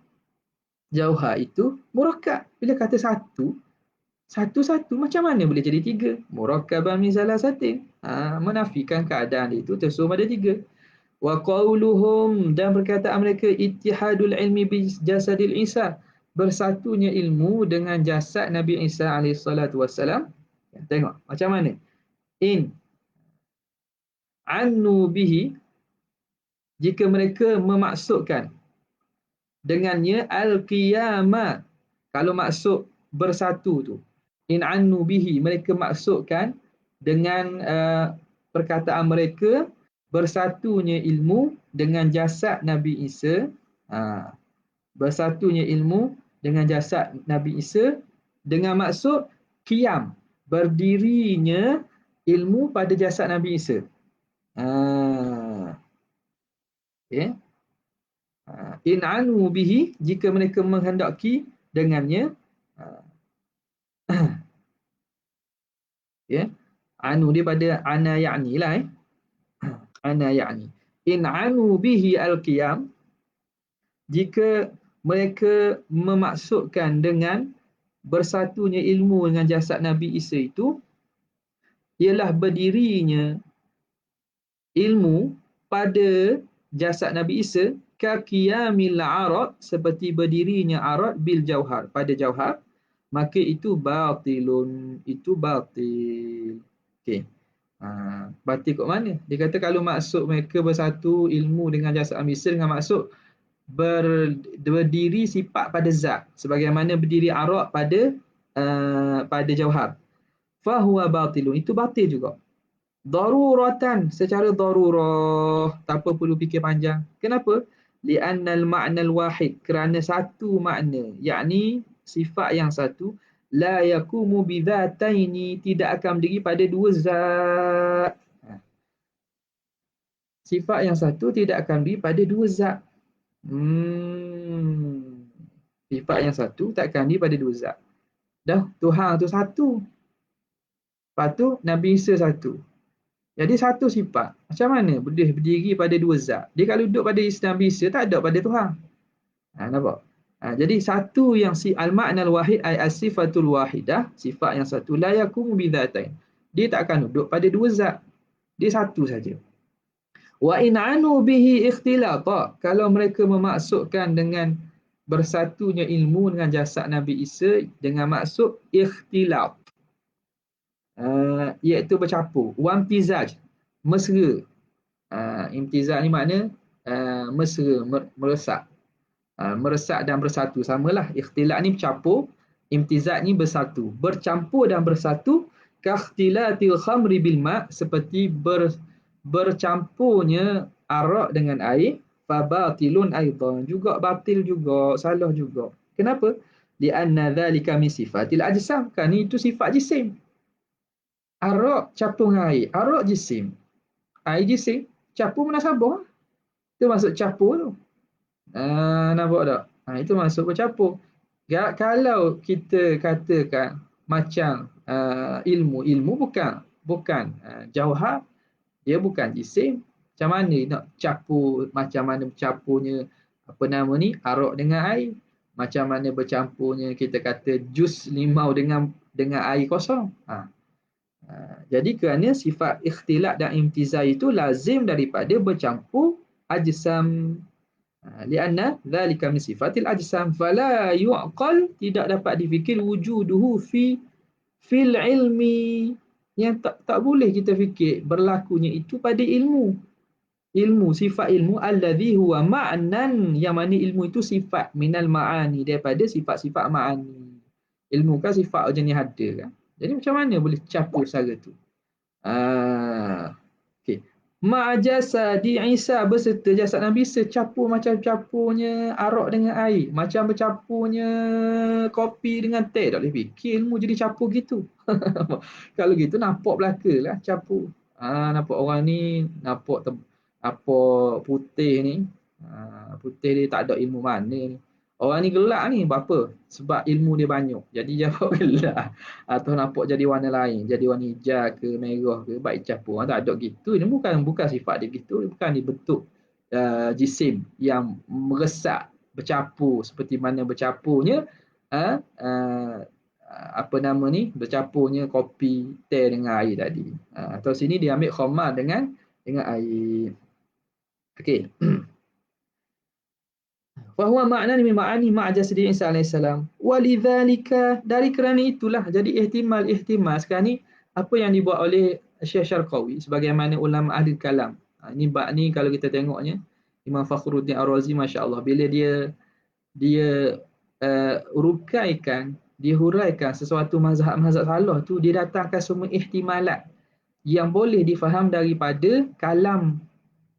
jauhar itu murakkab. Bila kata satu, satu-satu macam mana boleh jadi tiga? Murakkaban min salasatin. Menafikan keadaan itu tersusun pada tiga. Wa qauluhum, dan perkataan mereka ittihadul ilmi bi jasadil Isa, bersatunya ilmu dengan jasad Nabi Isa alaihi salatu wassalam. Tengok macam mana. In annu bihi, jika mereka memaksudkan dengannya al-qiyamah. Kalau maksud bersatu tu, in annu bihi, mereka maksudkan dengan perkataan mereka bersatunya ilmu dengan jasad Nabi Isa. Bersatunya ilmu dengan jasad Nabi Isa dengan maksud qiyam, berdirinya ilmu pada jasad Nabi Isa. Okay. In anu bihi, jika mereka menghendaki dengannya. Okay. Anu dia pada ana ya'ni lah. Ana ya'ni. In anu bihi al-qiyam, jika mereka memaksudkan dengan bersatunya ilmu dengan jasad Nabi Isa itu ialah berdirinya ilmu pada jasad Nabi Isa kaqiyamil arad, seperti berdirinya arad bil jauhar, pada jauhar, maka itu batilun, itu batil. Okey. Batil kat mana? Dia kata kalau maksud mereka bersatu ilmu dengan jasad Nabi Isa dengan maksud berdiri sifat pada zat sebagaimana berdiri arad pada jauhar, fahuwa batilun, itu batil juga. Daruratan, secara darurah, tanpa perlu fikir panjang. Kenapa? Li'annal ma'nal wahid, kerana satu makna, yakni sifat yang satu, la yakumu bidzataini, tidak akan berdiri pada dua zat. Sifat yang satu tidak akan berdiri pada dua zat. Sifat yang satu tak akan berdiri pada dua zat. Dah, Tuhan tu satu. Lepas tu Nabi Isa satu. Jadi satu sifat. Macam mana boleh berdiri pada dua zat? Dia kalau duduk pada Nabi Isa, tak ada pada Tuhan. Nampak? Jadi satu yang si al-ma'nal wahid ay as-sifatul wahidah, sifat yang satu, la yakumu bidzatain. Dia tak akan duduk pada dua zat. Dia satu saja. Wa in anu bihi ikhtilata, kalau mereka memaksudkan dengan bersatunya ilmu dengan jasad Nabi Isa dengan maksud ikhtilat, iaitu bercampur, wamtizaj, mesra. Imtizaj ni makna mesra, meresak. Meresak dan bersatu, samalah. Ikhtilat ni bercampur, imtizaj ni bersatu. Bercampur dan bersatu, kakhtilatil khamri bil ma', seperti bercampurnya arak dengan air, fabatilun aidan, juga batil juga, salah juga. Kenapa? Lianna dzalika min sifatil ajsam, kan itu sifat jisim. Arak campur dengan air, arak jisim, air jisim, campur munasabah. Itu maksud campur tu. Nampak tak? Itu masuk bercampur. Kalau kita katakan macam ilmu bukan jauhar, dia bukan jisim. Macam mana nak campur, macam mana bercampurnya apa nama ni, arak dengan air. Macam mana bercampurnya kita kata jus limau dengan air kosong. Jadi kerana sifat ikhtilat dan imtizaj itu lazim daripada bercampur ajsam. Lianna dzalika min sifatil ajsam fala yu'qal, tidak dapat difikir wujuduhu fil ilmi, yang tak boleh kita fikir berlakunya itu pada ilmu. Sifat ilmu alladhi huwa ma'nan, yang mana ilmu itu sifat minal ma'ani, daripada sifat-sifat ma'ani. Ilmu kan sifat jenis ada kan. Jadi macam mana boleh campur secara tu? Okey. Ma'jasadi Isa, beserta jasad Nabi Isa, campur macam campurnya arak dengan air, macam bercampurnya kopi dengan teh. Tak boleh fikir ilmu jadi campur gitu. Kalau gitu nampak belaka lah campur. Nampak orang ni nampak putih ni. Putih dia tak ada ilmu mana ni. Orang ni gelap ni berapa? Sebab ilmu dia banyak. Jadi jawab gelap. Atau nampak jadi warna lain, jadi warna hijau ke merah ke, baik campur. Tak ada gitu. Ini bukan sifat dia gitu. Bukan dibentuk jisim yang meresak, bercampur seperti mana bercampurnya apa nama ni, bercampurnya kopi teh dengan air tadi. Atau sini dia ambil khamar dengan air. Okey. Fahuwa ma'nan min ma'ani ma'jasdi Isa alaihissalam. Walidzalika, dari kerana itulah jadi ihtimal sekarang ni apa yang dibuat oleh Syekh Syarqawi sebagaimana ulama ahli kalam. Ini bab ni kalau kita tengoknya Imam Fakhruddin Ar-Razi, masya-Allah, bila dia dia huraikan sesuatu mazhab salah tu, dia datangkan semua ihtimalat yang boleh difaham daripada kalam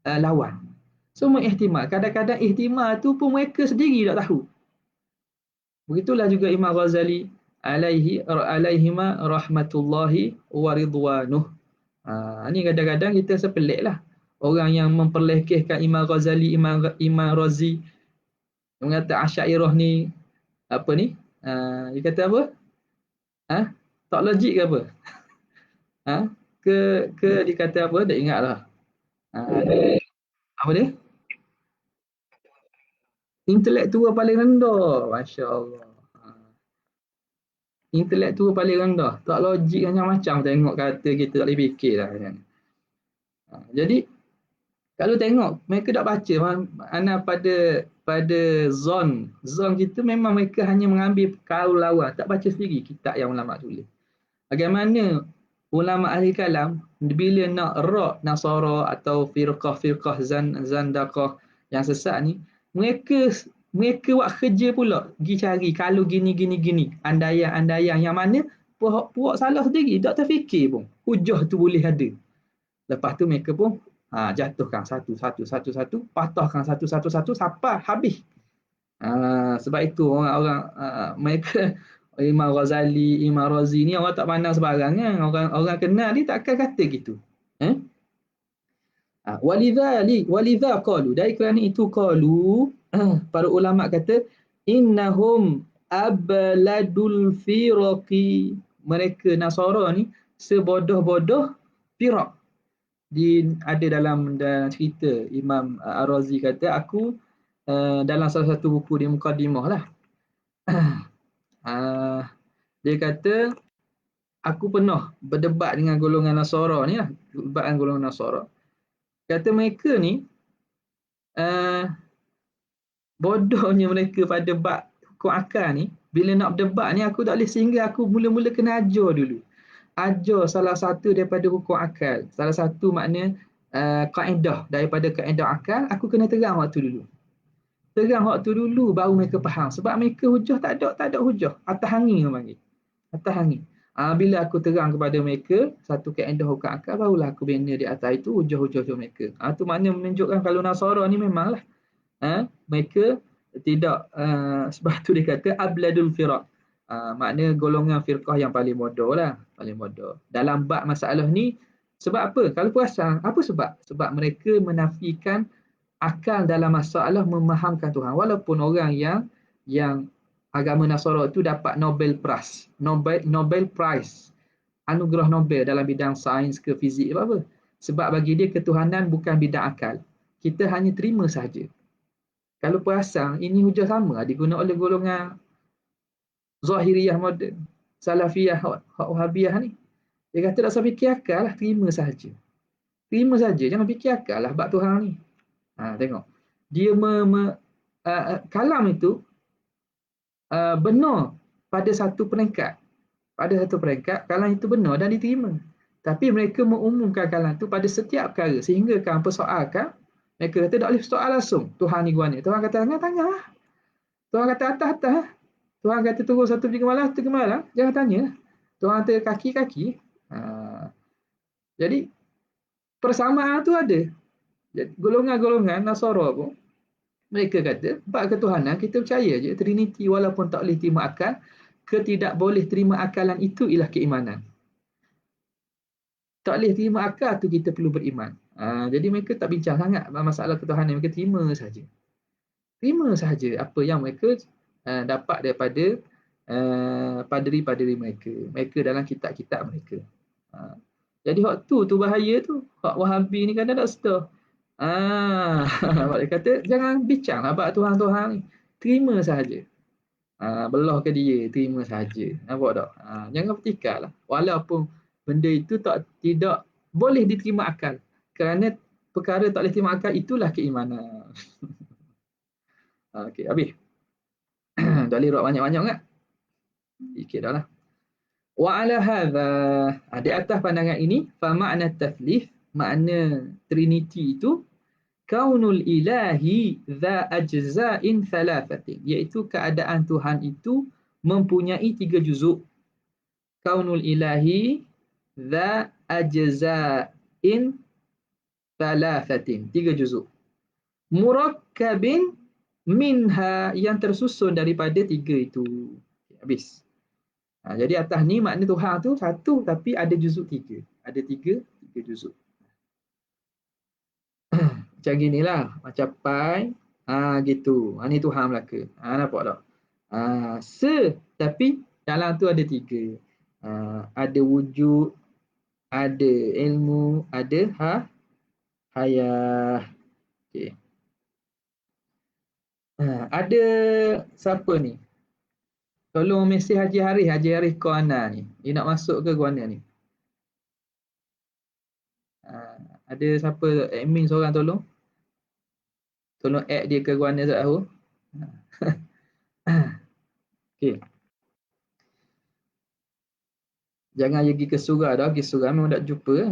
lawan. Semua ihtimal. Kadang-kadang ihtimal tu pun mereka sendiri tak tahu. Begitulah juga Imam Ghazali alaihima rahmatullahi wa ridwanuh. Ini kadang-kadang kita sepelik lah. Orang yang memperlekehkan Imam Ghazali, Imam Razi, mengata Asy'ariyah ni apa ni? Dia kata apa? Tak logik ke apa? Ha? Ke dia kata apa? Tak ingat lah. Apa dia? Intelektual paling rendah. Masya Allah. intelektual paling rendah, tak logik macam-macam tengok kata kita tak boleh fikir lah kan. Jadi kalau tengok mereka tak baca mana pada zon kita memang mereka hanya mengambil kaul lawan, tak baca sendiri kitab yang ulama tulis. Bagaimana ulama ahli kalam bila nak rak Nasara atau firqah-firqah zandaqah yang sesat ni, mereka mereka buat kerja pula pergi cari kalau gini andaian yang mana puak salah sendiri tak terfikir pun hujah tu boleh ada. Lepas tu mereka pun jatuhkan satu, patahkan satu sampai habis. Sebab itu orang-orang mereka Imam Ghazali, Imam Razi ni orang tak pandang sebarang kan. Orang kenal dia takkan kata gitu. Eh? Walidha qalu, dari kerana itu qalu, para ulama kata innahum abladul firaqi, mereka Nasara ni sebodoh-bodoh firaq. Ada dalam cerita Imam Ar-Razi kata aku dalam salah satu buku di Muqaddimah lah. Dia kata aku pernah berdebat dengan golongan Nasara ni lah, berdebat dengan golongan Nasara. Kata mereka ni bodohnya mereka pada bab hukum akal ni, bila nak berdebat ni aku tak boleh, sehingga aku mula-mula kena ajar dulu. Ajar salah satu daripada hukum akal. Salah satu makna kaedah daripada kaedah akal, aku kena terang waktu dulu. Terang waktu dulu baru mereka faham. Sebab mereka hujah tak ada hujah. Atas angin orang panggil. Atas angin. Bila aku terang kepada mereka satu kaedah hukum akal, barulah aku bina di atas itu hujah-hujah mereka. Itu makna menunjukkan kalau Nasara ni memanglah mereka tidak sebab tu dia kata abladul firaq. Makna golongan firqah yang paling bodoh lah, paling bodoh dalam bab masalah ni. Sebab apa? Kalau perasan, apa sebab? Sebab mereka menafikan akal dalam masalah memahamkan Tuhan. Walaupun orang yang agama Nasara itu dapat Nobel Prize, anugerah Nobel dalam bidang sains ke fizik apa. Sebab bagi dia ketuhanan bukan bidang akal. Kita hanya terima sahaja. Kalau perasan, ini hujah sama digunakan oleh golongan Zahiriyah moden, Salafiyah, Wahabiyah ni. Dia kata tak usah fikir akal lah, terima sahaja. Terima saja, jangan fikir akal lah bab Tuhan ni. Tengok. Dia kalam itu benar pada satu peringkat. Pada satu peringkat, kalam itu benar dan diterima. Tapi mereka mengumumkan kalam itu pada setiap perkara. Sehingga kan persoalkan, mereka kata tak boleh soal langsung. Tuhan ni gua ni. Tuhan kata tanya lah. Tuhan kata atas. Tuhan kata turun satu pergi ke malam. Jangan tanya. Tuhan kata kaki. Jadi persamaan tu ada. Golongan-golongan Nasara pun mereka kata bab ketuhanan kita percaya je Trinity, walaupun tak boleh terima akal. Ketidak boleh terima akalan itu ialah keimanan. Tak boleh terima akal tu kita perlu beriman. Jadi mereka tak bincang sangat masalah ketuhanan, mereka terima saja. Terima sahaja apa yang mereka dapat daripada paderi-paderi mereka. Mereka dalam kitab-kitab mereka. Jadi hak tu bahaya tu. Hak Wahabi ni kadang tak sedar. Dia kata jangan bincang lah bab Tuhan-Tuhan ni. Terima sahaja. Belah ke dia, terima sahaja. Nampak tak? Jangan bertikar lah. Walaupun benda itu tidak boleh diterima akal. Kerana perkara tak boleh terima akal itulah keimanan. Okey, habis. Tak boleh buat banyak-banyak kan? Sikit dah lah. Wa ala hadha, di atas pandangan ini, fa makna tathlith, makna trinity itu kaunul ilahi dha ajza'in thalathatin, iaitu keadaan Tuhan itu mempunyai 3 juzuk. Kaunul ilahi dha ajza'in thalathatin, 3 juzuk. Murakkabin minha, yang tersusun daripada 3 itu. Habis. Jadi atas ni makna Tuhan tu satu tapi ada juzuk 3. Ada 3 juzuk. Macam ginilah, macam pai. Gitu. Ni Tuhan Melaka. Nampak tak? Tapi dalam tu ada 3. Ada wujud, ada ilmu, ada hayah. Okey. Ada siapa ni? Tolong mesej Haji Harith Kuana ni. Dia nak masuk ke Kuana ni? Ada siapa admin seorang tolong? Tolong add dia ke Kuana Zahu. Okey. Jangan pergi ke surah dah. Pergi surah memang tak jumpa.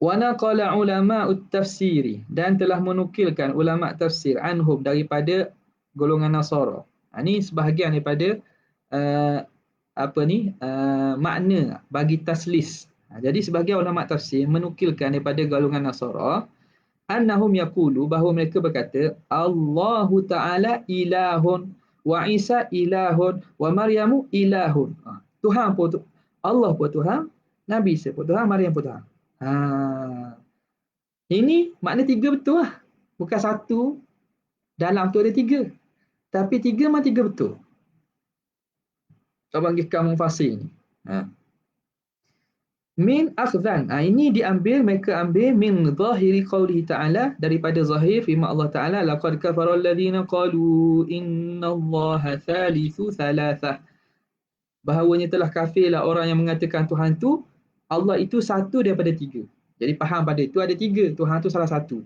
Wa naqala ulama tafsiri, dan telah menukilkan ulama tafsir anhum daripada golongan Nasara. Ini sebahagian daripada makna bagi taslis. Jadi sebahagian ulama tafsir menukilkan daripada golongan Nasara annahum yaqulu, bahawa mereka berkata Allahu Ta'ala ilahun wa Isa ilahun wa Maryamu ilahun. Tuhan pun Allah pun Tuhan, Nabi Isa pun Tuhan, Maryam pun Tuhan. Ini makna tiga betul lah. Bukan satu dalam tu ada tiga. Tapi tiga memang tiga betul. Saya bagi kamu fasih ni. Min akhdhan. Ini diambil, mereka ambil min zahiri qawlihi ta'ala, daripada zahir firman Allah Ta'ala, laqad kafara alladhina qalu innallaha thalithu thalathah. Bahawanya telah kafirlah orang yang mengatakan Tuhan tu, Allah itu satu daripada tiga. Jadi faham pada itu ada tiga, Tuhan tu salah satu.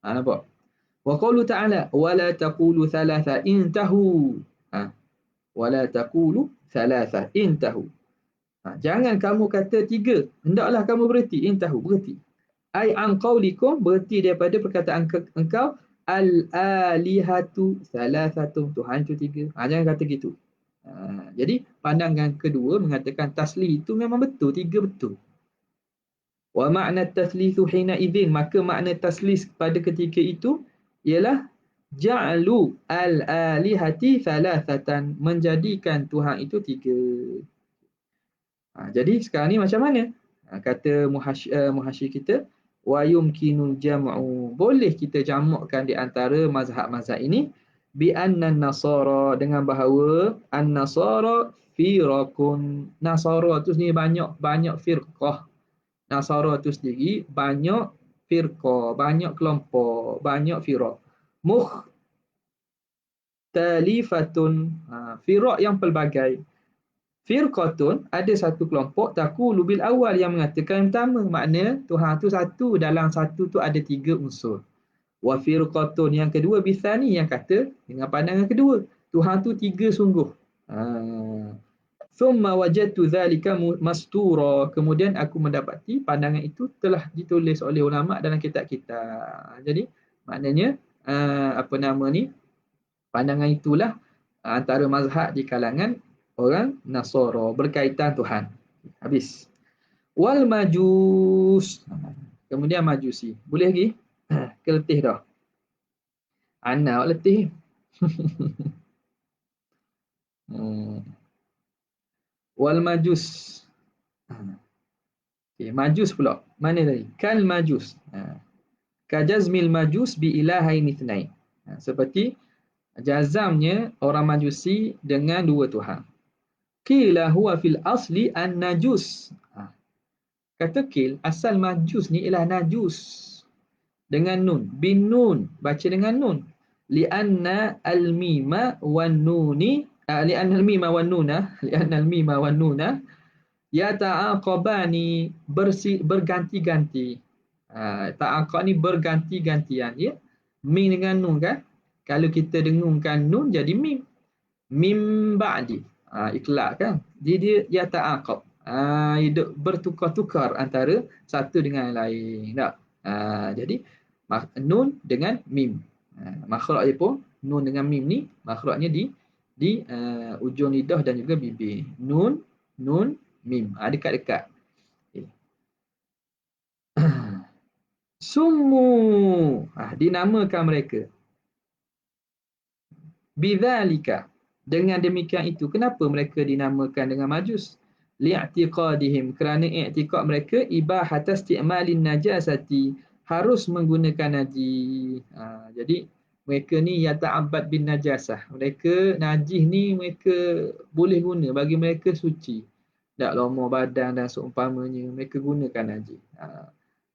Nampak? Wa qawlu ta'ala wala taqulu thalatha intahu. Wala taqulu thalatha intahu. Jangan kamu kata tiga, hendaklah kamu berhenti. Intahu, berhenti. Ai an qaulikum, berhenti daripada perkataan engkau al-alihatu thalathatun, Tuhan itu tiga. Jangan kata gitu. Jadi pandangan kedua mengatakan tasli itu memang betul, tiga betul. Wa makna taslisu hina idzin, maka makna taslis pada ketika itu ialah ja'lu al-alihati thalathatan, menjadikan Tuhan itu tiga. Jadi sekarang ni macam mana? Kata muhasyir kita, wa yumkinul jam'u, boleh kita jamakkan di antara mazhab-mazhab ini bi annan nasara, dengan bahawa an-nasara firaqun, nasara tu sendiri banyak firqah. Nasara tu sendiri banyak firqah, banyak kelompok, banyak firaq. Mukhtalifatun, firaq yang pelbagai. Firqatun, ada satu kelompok, taqulu bil awal, yang mengatakan yang pertama, makna Tuhan tu satu, dalam satu tu ada tiga unsur. Wa firqatun, yang kedua, bisani, yang kata dengan pandangan kedua, Tuhan tu tiga sungguh. Thumma wajadtu dhalika mastura, kemudian aku mendapati pandangan itu telah ditulis oleh ulama dalam kitab-kitab. Jadi maknanya pandangan itulah antara mazhab di kalangan orang Nasara berkaitan Tuhan. Habis. Wal majus. Kemudian majusi. Boleh lagi? Keletih dah. Anak letih. Wal majus. Okay, majus pula. Mana tadi? Kal majus. Kajazmil majus bi ilahaini ithnain. Seperti jazamnya orang majusi dengan dua Tuhan. Qila huwa fil asli an-najus. Kata qil, asal majus ni ialah najus. Dengan nun. Bin nun. Baca dengan nun. Lianna al-mima wan nuni. Lianna al-mima wan nuna. Lianna al-mima wan nuna. Yata'aqabani. Berganti-ganti. Ta'aqab ni berganti-gantian. Ya? Mim dengan nun kan. Kalau kita dengungkan nun jadi mim. Mim ba'di. Ikhlas kan. Dia yata'aqab. Hidup bertukar-tukar antara satu dengan yang lain. Tak? Jadi nun dengan mim. Makhraj dia pun nun dengan mim ni makhrajnya di ujung lidah dan juga bibir. Nun, mim. Dekat-dekat. Okay. Summu. Dinamakan mereka. Bidzalika. Dengan demikian itu, kenapa mereka dinamakan dengan majus? Li'tiqadihim, kerana i'tiqad mereka ibahat isti'malin najasati, harus menggunakan najis. Jadi mereka ni yata'abbad bin najasah. Mereka najis ni mereka boleh guna, bagi mereka suci. Tak lomor badan dan seumpamanya, mereka gunakan najis.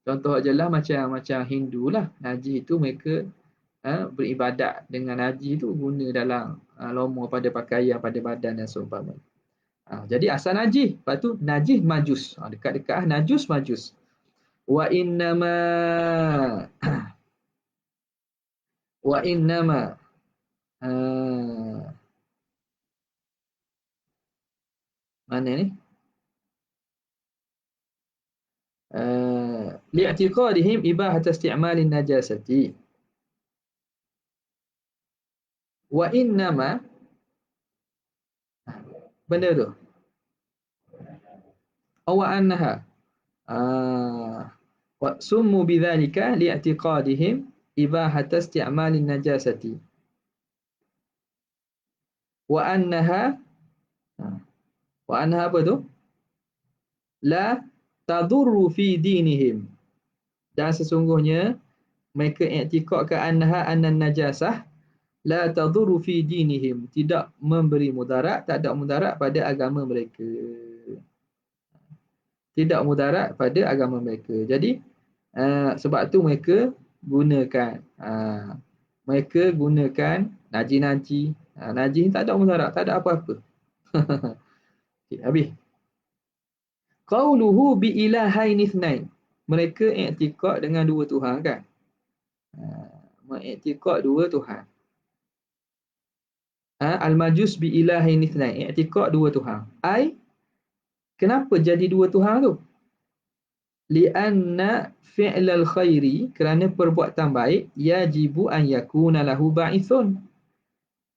Contoh ajalah macam Hindu lah. Najis itu mereka beribadat dengan najis itu guna dalam lomo pada pakaian, pada badan dan seumpama. Jadi asal najis, lepas tu najis majus. Dekat-dekat najus majus. Wa innama wa innama mana ni? Li'tiqadihim ibahat isti'malin najasati. Wa innama benda tu. Wa annaha wa summu bidzalika li'tiqadihim ibahat isti'malin najasati. Wa annaha apa tu? La tadurru fi dinihim. Dan sesungguhnya mereka i'tiqadkan annaha annan najasah la tadurru fi dinihim, tidak memberi mudarat, tak ada mudarat pada agama mereka. Tidak mudarat pada agama mereka. Jadi sebab tu mereka gunakan naji-naji. Naji tak ada mudarat, tak ada apa-apa. Okay, habis. Qauluhu bi ilahaini ithnain. Mereka i'tiqad dengan dua Tuhan kan? Mengiktikad dua Tuhan. Al-majus bi ilahaini ithnain. I'tiqad dua Tuhan. Kenapa jadi dua Tuhan tu? Lianna fi'lal khairi, kerana perbuatan baik, yajibu an yakuna lahu ba'ithun.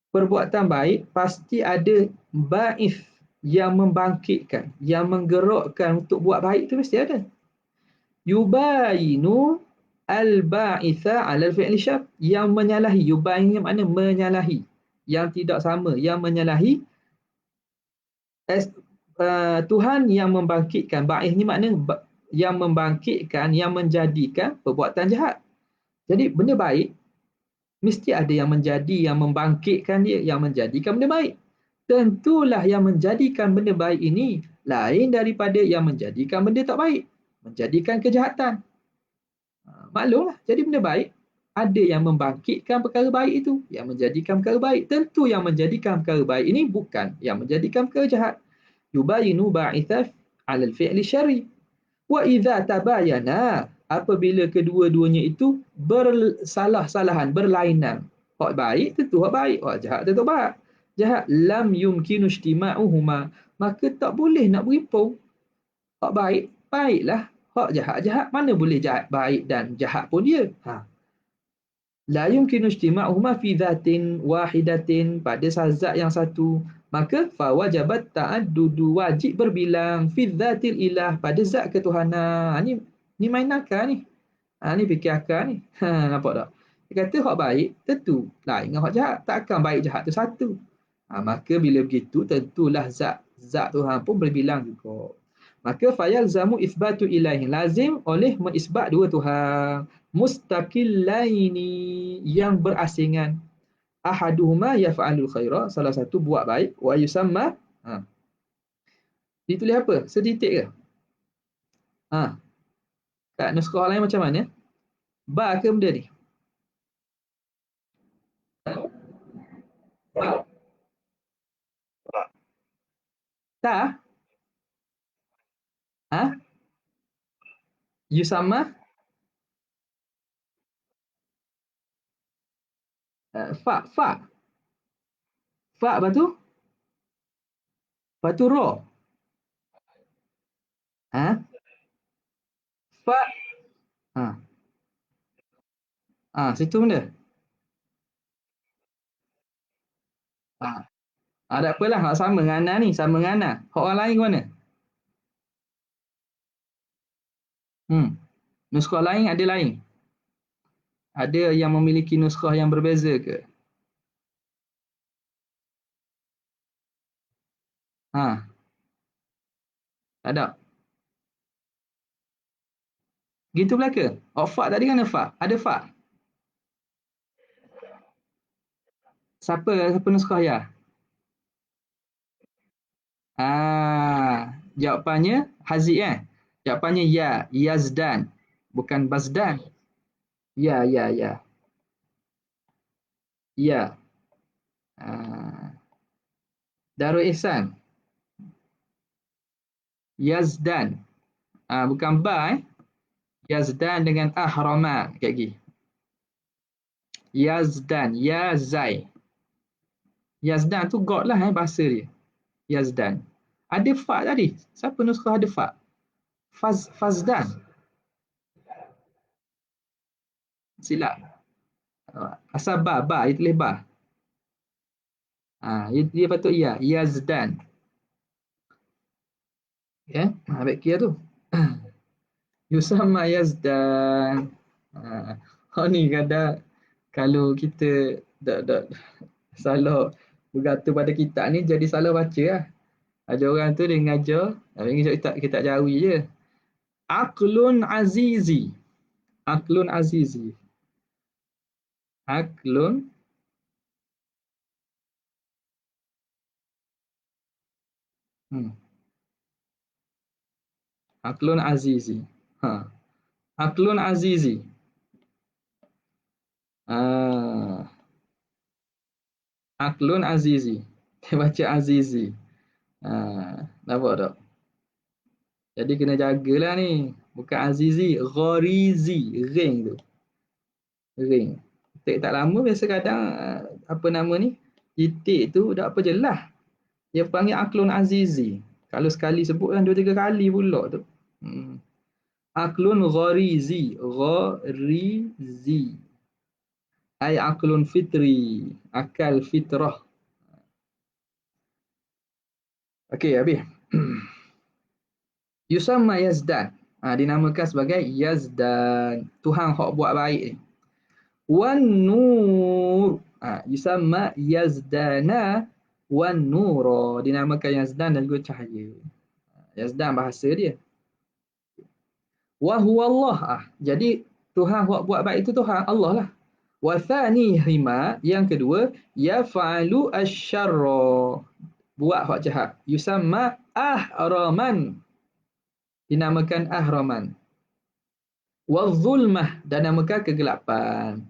Perbuatan baik pasti ada ba'ith yang membangkitkan, yang menggerakkan untuk buat baik tu mesti ada. Yubayinu al-ba'itha 'ala al-fi'li syar, yang menyalahi. Yubayinu makna menyalahi, yang tidak sama, yang menyalahi Tuhan yang membangkitkan. Ba'ith ni makna yang membangkitkan, yang menjadikan perbuatan jahat. Jadi benda baik mesti ada yang menjadi, yang membangkitkan dia, yang menjadikan benda baik. Tentulah yang menjadikan benda baik ini lain daripada yang menjadikan benda tak baik, menjadikan kejahatan. Maklumlah, jadi benda baik ada yang membangkitkan perkara baik itu, yang menjadikan perkara baik. Tentu yang menjadikan perkara baik ini bukan yang menjadikan perkara jahat. Yubayinu ba'itha 'ala al-fi'li syarri. Wa idza tabayana, apabila kedua-duanya itu bersalah-salahan, berlainan. Hak baik tentu hak baik, hak jahat tentu hak jahat. Lam yumkinu ijtima'uhuma, maka tak boleh nak berimpun. Hak baik baiklah, hak jahat jahat, mana boleh jahat baik dan jahat pun dia. La yumkinu ijtima'uhuma fi dhatin wahidatin, pada zat yang satu. Maka fawajabat ta'addudu, wajib berbilang, fi dhatil ilah, pada zat ketuhanan. Ni main akal ni. Ni fikir akal ni. Nampak tak? Dia kata hak baik tentu lain dengan hak jahat. Takkan baik jahat tu satu. Maka bila begitu tentulah zat Tuhan pun berbilang juga. Maka fayalzamu itsbatu ilahi, lazim oleh mengisbat dua Tuhan. Mustaqillaini, yang berasingan. Ahaduhuma yaf'alul khaira, salah satu buat baik, wa yusamma ditulis apa? Setitik ke? Kat nuskah lain macam mana? Ba ke benda ni? Tak? Yusamma? Fa. Fa batu? Batu ro. Fa. Situ benda. Tak apalah, hak sama dengan Ana ni, sama dengan Ana. Hak orang lain ke mana? Nuskah lain ada lain. Ada yang memiliki nuskah yang berbeza ke? Tak ada. Gitu belaka? Fa tadi kan ada fa. Ada fa. Siapa nuskah ya? Jawapannya Haziq Jawapannya ya, Yazdan, bukan Bazdan. Ya. Ya. Darul Ihsan. Yazdan. Bukan ba Yazdan dengan ahrama. Sekali lagi. Yazdan. Yazai. Yazdan tu God lah bahasa dia. Yazdan. Ada fa tadi. Siapa nuskah ada fa? Fazdan. Silap. Asal ba. Dia tulis ba. Dia patut ya. Yazdan. Ya. Baik kira tu. Yusamma Yazdan. Ni kadang kalau kita dak salah bergantung pada kitab ni jadi salah baca lah. Ada orang tu dia ngajar, tapi kita jawi je. Aqlun azizi. Aqlun azizi. Aqlun Aqlun azizi. Aqlun azizi. Aqlun azizi. Dia baca azizi. Nampak tak? Jadi kena jagalah ni. Bukan azizi, gharizi, ring tu. Ring. Tak lama biasa kadang apa nama ni? Titik tu tak apa jelas. Dia panggil aklun azizi. Kalau sekali sebut kan 2-3 kali pula tu. Aklun gharizi. Gharizi. Ai aklun fitri. Akal fitrah. Okey, habis. Yusamma Yazdan. Dinamakan sebagai Yazdan. Tuhan hak buat baik ni. Wan nur. Yusamma Yazdana wan nura. Dinamakan Yazdan dan juga cahaya. Yazdan bahasa dia. Wa huwa Allah. Jadi Tuhan buat baik itu Tuhan Allah lah. Wa thanihima, yang kedua, yaf'alu asyarra. Buat hak jahat. Yusamma ahraman. Dinamakan ahraman. Wa zulmah, dan namakan kegelapan.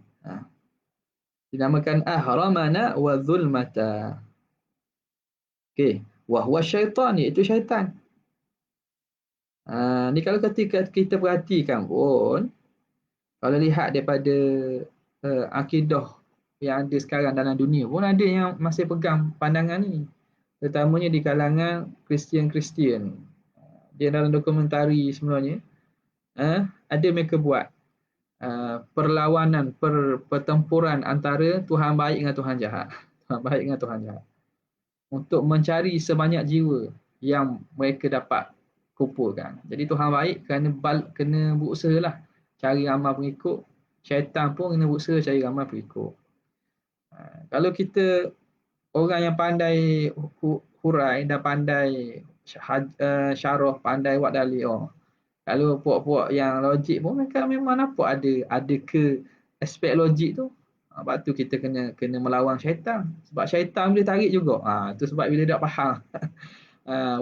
Dinamakan ahramana wa zulmata. Okey, wa huwa syaitan, iaitu syaitan. Ni kalau ketika kita perhatikan pun, kalau lihat daripada akidah yang ada sekarang dalam dunia pun ada yang masih pegang pandangan ni. Terutamanya di kalangan Kristian-Kristian. Dia dalam dokumentari sebenarnya, ada mereka buat perlawanan, pertempuran antara Tuhan baik dengan Tuhan jahat. Tuhan baik dengan Tuhan jahat. Untuk mencari sebanyak jiwa yang mereka dapat kumpulkan. Jadi Tuhan baik kena berusaha lah cari ramai pengikut. Syaitan pun kena berusaha cari ramai pengikut. Kalau kita orang yang pandai hurai dan pandai syarah, pandai buat dalil, kalau puak-puak yang logik pun mereka memang nampak ada ke aspek logik tu. Sebab tu kita kena melawan syaitan. Sebab syaitan boleh tarik juga. Tu sebab bila dia faham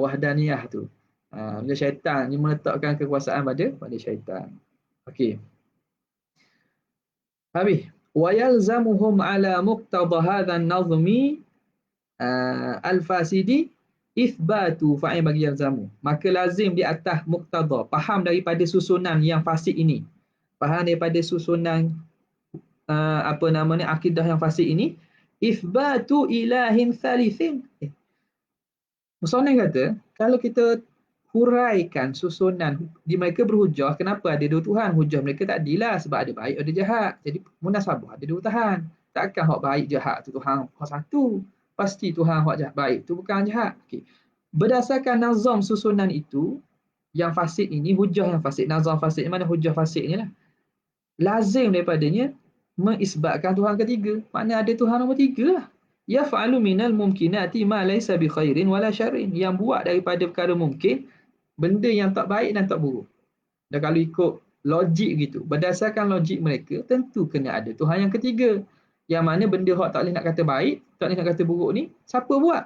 wahdaniyah tu. Bila syaitan ni meletakkan kekuasaan pada syaitan. Okey. Habis. Wa yalzamuhum ala muqtada hadha an-nazmi al-fasidi ithbatu fa'il bagi yalzamu. Maka lazim di atas muqtada, faham daripada susunan yang fasid ini. Faham daripada susunan akidah yang fasid ini, ithbatu ilahin thalithin. Musoneh kata, kalau kita huraikan susunan di mereka berhujah, kenapa ada dua Tuhan? Hujah mereka tak adilah sebab ada baik ada jahat. Jadi munasabah ada dua Tuhan. Takkan hak baik jahat tu Tuhan hak satu. Pasti Tuhan hak jahat baik tu bukan jahat. Okey. Berdasarkan nazam susunan itu, yang fasid ini, hujah yang fasid, nazam fasid, mana hujah fasid ni lah. Lazim daripadanya mengisbatkan Tuhan ketiga. Makna ada Tuhan nombor tiga lah. Yaf'alu minal mumkinati ma laysa bi khairin wala syarrin. Yang buat daripada perkara mungkin, benda yang tak baik dan tak buruk. Dan kalau ikut logik gitu, berdasarkan logik mereka, tentu kena ada Tuhan yang ketiga. Yang mana benda hak tak boleh nak kata baik, tak boleh nak kata buruk ni, siapa buat?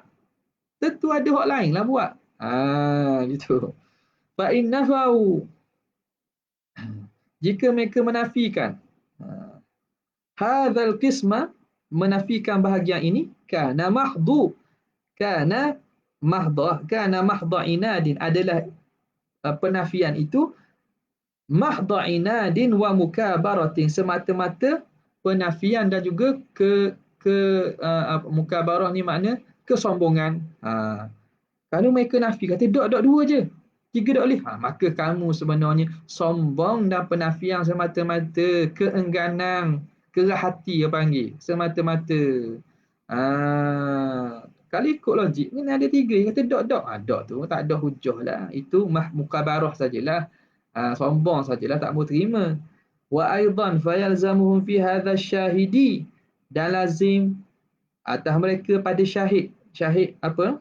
Tentu ada hak lain lah buat. Gitu. Fa innahu, jika mereka menafikan hadzal qisma, menafikan bahagian ini, kana mahdhu, kana mahdha inadin adalah penafian itu mahdha inadin wa mukabaratin, semata-mata penafian dan juga mukabarah ni makna kesombongan. Kalau mereka nafi kata dok dua je, tiga dok boleh, maka kamu sebenarnya sombong dan penafian semata-mata, keengganan, kerah hati dia panggil, semata-mata. Kalau ikut logik ni ada tiga yang kata dok. Dok tu tak ada hujah lah, itu mukabarah sajalah. Sombong sajalah, tak mau terima. Wa aidan fayalzamuhum fi hadha syahidi, dan lazim atas mereka pada syahid. Syahid apa?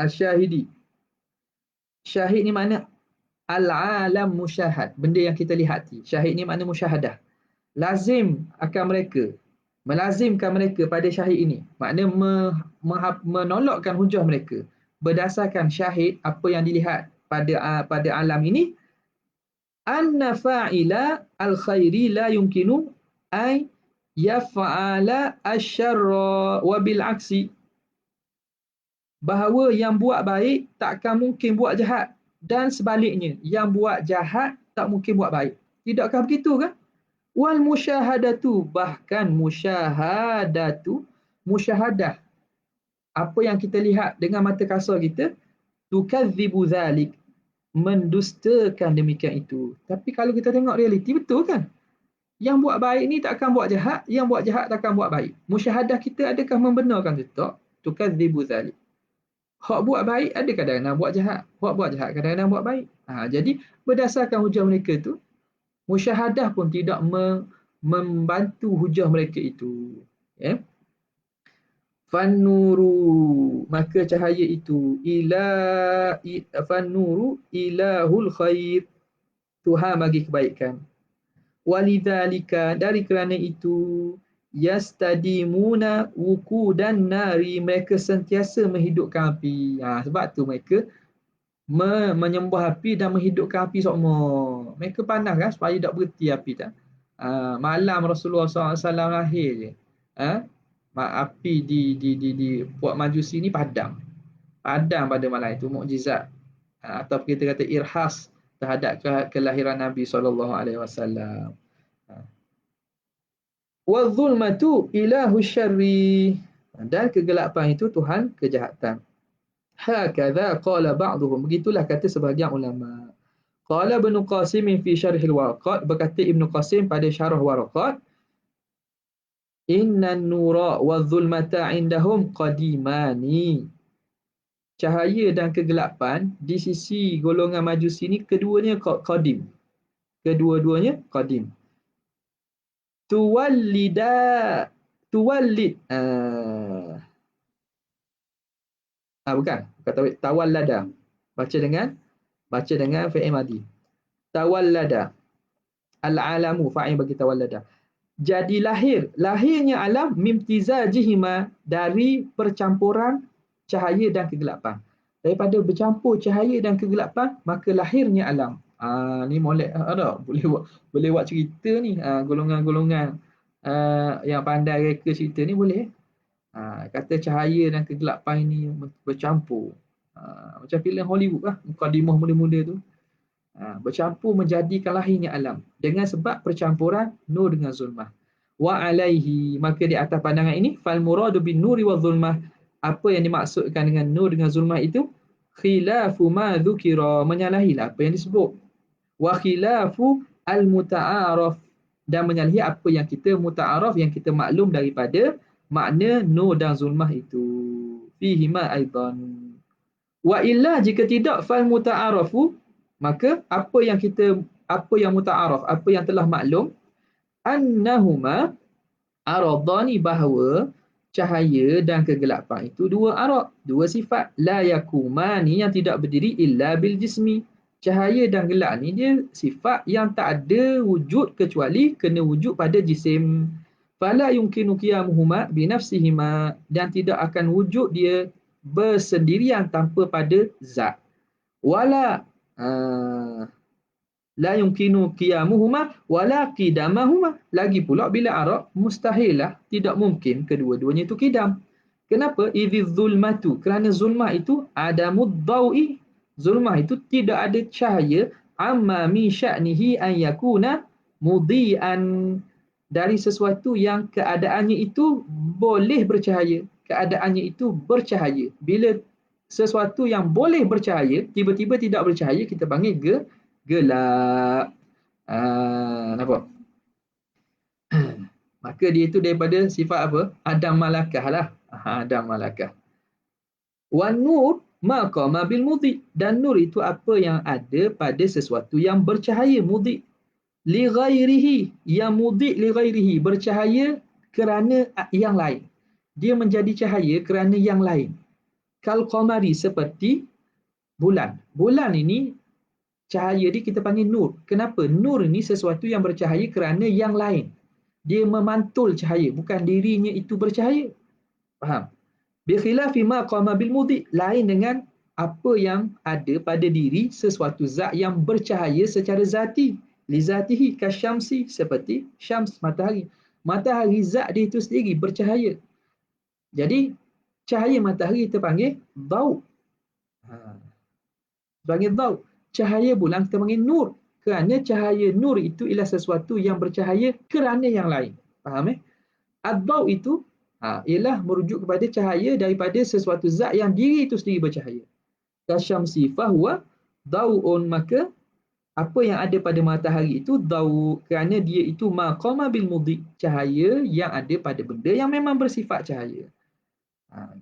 Al-syahidi. Syahid ni makna al-alam musyahad, benda yang kita lihati. Syahid ni makna musyahadah. Lazim akan mereka, melazimkan mereka pada syahid ini, makna menolakkan hujah mereka berdasarkan syahid, apa yang dilihat pada alam ini, anna fa'ila al-khairi la yumkinu ay yaf'ala asyarra wa bil aksi, bahawa yang buat baik takkan mungkin buat jahat, dan sebaliknya yang buat jahat tak mungkin buat baik. Tidakkah begitu kan? Wal musyahadatu, bahkan musyahadah, apa yang kita lihat dengan mata kasar kita, tukadzibu zalik, mendustakan demikian itu. Tapi kalau kita tengok realiti, betul kan? Yang buat baik ni takkan buat jahat, yang buat jahat takkan buat baik. Musyahadah kita adakah membenarkan itu? Tak. Tukadzibu zalik. Hak buat baik ada kadang-kadang buat jahat, hak buat jahat kadang-kadang buat baik. Jadi berdasarkan hujah mereka itu, musyahadah pun tidak membantu hujah mereka itu. Fannuru, maka cahaya itu, fannuru ilahul khair, Tuhan bagi kebaikan. Walidzalika, dari kerana itu, yastadimuna wukudan nari, mereka sentiasa menghidupkan api. Sebab tu mereka menyembah api dan menghidupkan api semua. Mereka panas kan, supaya tak berhenti api tak. Malam Rasulullah SAW lahir je, api di Puak Majusi ni padam pada malam itu, mukjizat, atau kita kata irhas terhadap kelahiran Nabi SAW. Wa zulmatu ilahu syarri, dan kegelapan itu Tuhan kejahatan. Hakadha qala ba'duhum, begitulah kata sebahagian ulama. Qala Ibnu Qasim fi syarhil Waraqat, berkata Ibnu Qasim pada syarah Waraqat, innan nura wa zulmata indahum qadimani, cahaya dan kegelapan di sisi golongan Majusi ni keduanya qadim, kedua-duanya qadim. Tuwallid bukan kata tawallada, baca dengan fi'il madi. Tawallada al-alamu, fa'il bagi tawallada. Jadi lahirnya alam, mimtizajihima, dari percampuran cahaya dan kegelapan. Daripada bercampur cahaya dan kegelapan, maka lahirnya alam. Ni molek ada boleh buat cerita ni, golongan-golongan yang pandai reka cerita ni boleh. Kata cahaya dan kegelapan ini bercampur. Macam filem Hollywood lah, mukadimah mula-mula tu. Bercampur menjadikan lahirnya alam dengan sebab percampuran nur dengan zulmah. Wa alaihi, maka di atas pandangan ini, fal muradu bin nuri wa zulmah, apa yang dimaksudkan dengan nur dengan zulmah itu, khilafu ma dzukira, menyalahilah apa yang disebut. Wa khilafu al muta'araf, dan menyalahi apa yang kita muta'araf, yang kita maklum daripada makna nur dan zulmah itu. Fihi ma aidan. Wa illa, jika tidak, fal muta'arafu, maka apa yang muta'araf, apa yang telah maklum, annahuma aradani, bahawa cahaya dan kegelapan itu dua arad, dua sifat, la yakumani, yang tidak berdiri, illa bil jismi. Cahaya dan gelap ni dia sifat yang tak ada wujud kecuali kena wujud pada jisim. Fala yumkinu qiyamuhuma binafsihima, dan tidak akan wujud dia bersendirian tanpa pada zat. Wala la yumkinu qiyamuhuma wala qidamahuma. Lagi pula bila Arab mustahillah, tidak mungkin kedua-duanya itu qidam. Kenapa? Idz zulmatu, kerana zulmah itu adamud dawi. Zulmah itu tidak ada cahaya, amma min sya'nihi an yakuna mudhi'an, dari sesuatu yang keadaannya itu boleh bercahaya. Keadaannya itu bercahaya. Bila sesuatu yang boleh bercahaya tiba-tiba tidak bercahaya, kita panggil gelap. Nampak? Maka dia itu daripada sifat apa? Adam malakah lah. Adam malakah. Wan nur maqama bil mudhi, dan nur itu apa yang ada pada sesuatu yang bercahaya, mudhi. Li ghairihi, yang mudhi li ghairihi, bercahaya kerana yang lain. Dia menjadi cahaya kerana yang lain. Kal qamari, seperti bulan. Bulan ini cahaya dia kita panggil nur. Kenapa? Nur ini sesuatu yang bercahaya kerana yang lain. Dia memantul cahaya, bukan dirinya itu bercahaya. Faham? Bi khilafi ma qama bil mudhi, lain dengan apa yang ada pada diri sesuatu zat yang bercahaya secara zati. Li zatihi kasyamsi, seperti syams, matahari. Matahari zat dia itu sendiri bercahaya. Jadi cahaya matahari kita panggil daud. Panggil daud. Cahaya bulan kita panggil nur. Kerana cahaya nur itu ialah sesuatu yang bercahaya kerana yang lain. Faham? Ad-daud itu ialah merujuk kepada cahaya daripada sesuatu zat yang diri itu sendiri bercahaya. Kasyamsi fahuwa dau'un, maka apa yang ada pada matahari itu daud, kerana dia itu maqama bil mudhi, cahaya yang ada pada benda yang memang bersifat cahaya.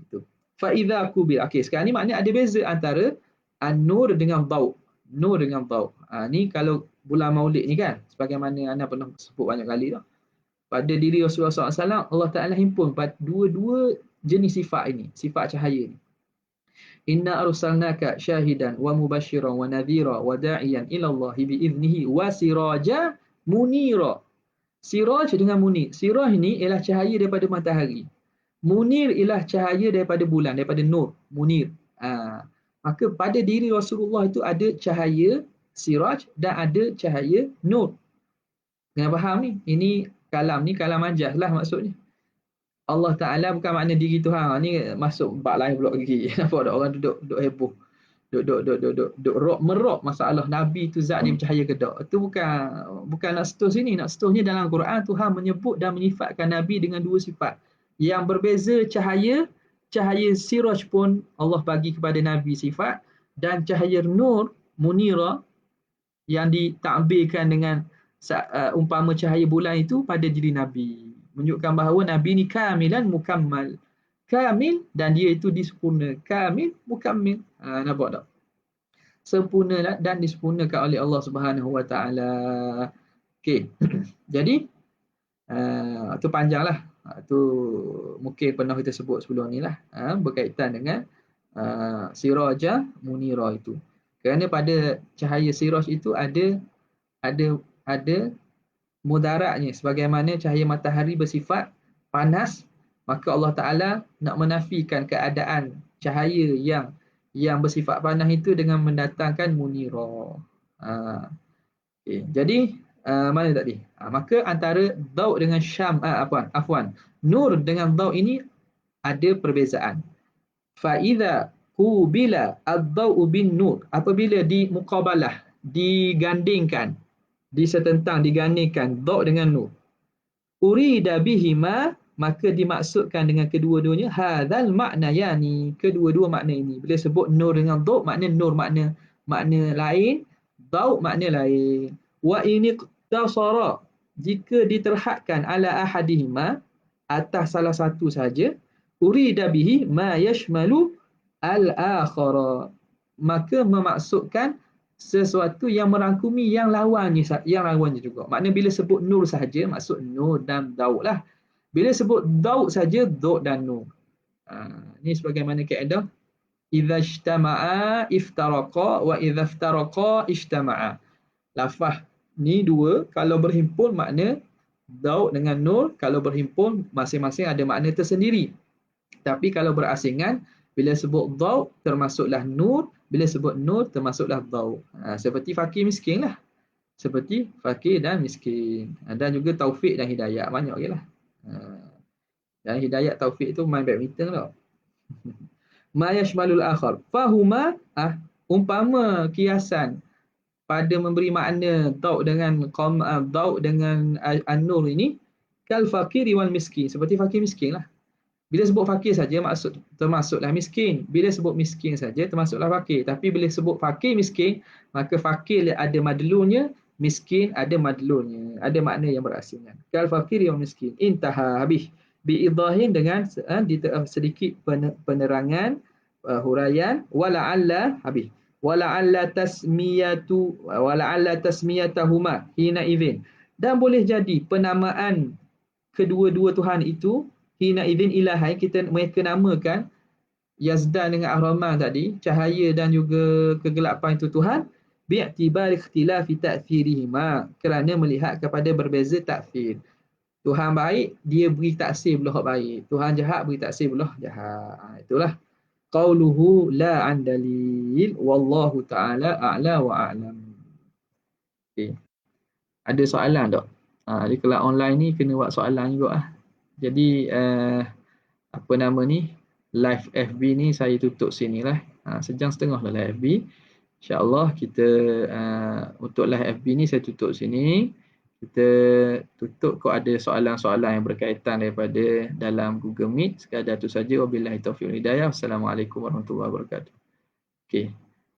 Gitu. Fa idza kubil. Okey, sekarang ni maknanya ada beza antara an-nur dengan daud. Nur dengan daud. Ni kalau bulan Maulid ni kan, sebagaimana anda pernah sebut banyak kali dah. Pada diri Rasulullah SAW, Allah Ta'ala himpun pada dua-dua jenis sifat ini, sifat cahaya ni. Inna arsalnaka syahidan wa mubashiran wa nadhira wa da'iyan ila Allah biiznihi wa siraja munira. Siraj dengan munir. Siraj ni ialah cahaya daripada matahari. Munir ialah cahaya daripada bulan, daripada nur, munir. Maka pada diri Rasulullah itu ada cahaya siraj dan ada cahaya nur. Kena faham ni? Ini kalam ni kalam majaz lah maksudnya. Allah Ta'ala bukan makna diri Tuhan. Ni masuk bab lain pula lagi. Nampak tak orang duduk heboh. Duduk merok masalah Nabi tu zat dia bercahaya ke tak. Itu bukan nak setuh sini. Nak setuhnya dalam Quran Tuhan menyebut dan menyifatkan Nabi dengan dua sifat. Yang berbeza cahaya siraj pun Allah bagi kepada Nabi sifat, dan cahaya nur, munira, yang ditakbirkan dengan umpama cahaya bulan itu pada diri Nabi. Menunjukkan bahawa Nabi ni kamilan mukammal. Kamil dan dia itu disempurna. Kamil, mukammil. Nampak tak? Sempurna dan disempurnakan oleh Allah Subhanahu Wa Taala. Okey. Jadi tu panjanglah. Tu mungkin pernah kita sebut sebelum ni lah. Berkaitan dengan siraja munira itu. Kerana pada cahaya siraj itu ada mudaratnya, sebagaimana cahaya matahari bersifat panas, maka Allah Ta'ala nak menafikan keadaan cahaya yang bersifat panas itu dengan mendatangkan munira. Okay. Jadi mana tadi? Maka antara daud dengan nur dengan daud ini ada perbezaan. Fa idza qubila ad-dau'u bin nur, apabila dimuqabalah, digandingkan, disetentang, digandingkan daud dengan nur, urida bihima, maka dimaksudkan dengan kedua-duanya hadzal makna, yani kedua-dua makna ini. Bila sebut nur dengan daud, makna nur makna lain, daud makna lain. Wa in iqtasara, jika diterhadkan ala ahadihima, atas salah satu saja, urida bihi ma yashmalu al-akhara, maka memaksudkan sesuatu yang merangkumi yang lawannya juga. Maknanya bila sebut nur saja, maksud nur dan daud lah. Bila sebut daud saja, daud dan nur. Ini sebagaimana kaedah idza ijtama'a iftaraqa wa idza iftaraqa ijtama'a. Lafaz ni dua kalau berhimpun makna daud dengan nur, kalau berhimpun masing-masing ada makna tersendiri. Tapi kalau berasingan, bila sebut daud termasuklah nur, bila sebut nur termasuklah daud. Seperti fakir miskin lah. seperti fakir dan miskin. Dan juga taufik dan hidayat, banyak lagi lah. Dan hidayat taufik tu main badminton tau. Ma yashmalul akhar. Fahuma umpama kiasan pada memberi makna daud dengan daud dengan an-nur ini kal fakiri wal miskin, seperti fakir miskin lah. Bila sebut fakir saja maksud termasuklah miskin. Bila sebut miskin saja termasuklah fakir. Tapi bila sebut fakir miskin, maka fakir ada madlulnya, miskin ada madlulnya. Ada makna yang berasingan. Kal fakir wal miskin. Intaha, habis. Biidahin dengan sedikit penerangan, huraian, wala'alla, habis. Wala'alla tasmiyatahuma hina idzin. Dan boleh jadi penamaan kedua-dua Tuhan itu hina idzin ilahai, mereka namakan Yazdan dengan Ar-Rahman tadi, cahaya dan juga kegelapan itu Tuhan, bi'tibar ikhtilafi ta'thirihima, kerana melihat kepada berbeza taksir. Tuhan baik, dia beri taksir belah baik. Tuhan jahat, beri taksir belah jahat. Itulah qauluhu la an dalil wallahu ta'ala a'la wa a'lam. Okay. Ada soalan tak? Jadi kelas online ni kena buat soalan juga lah. Jadi apa nama ni, live FB ni saya tutup sini lah. Sejam setengah lah live FB. InsyaAllah kita untuk live FB ni saya tutup sini. Kita tutup kalau ada soalan-soalan yang berkaitan daripada dalam Google Meet. Sekadar tu saja. Wabillahi taufiq wal hidayah. Wassalamualaikum warahmatullahi wabarakatuh. Okay.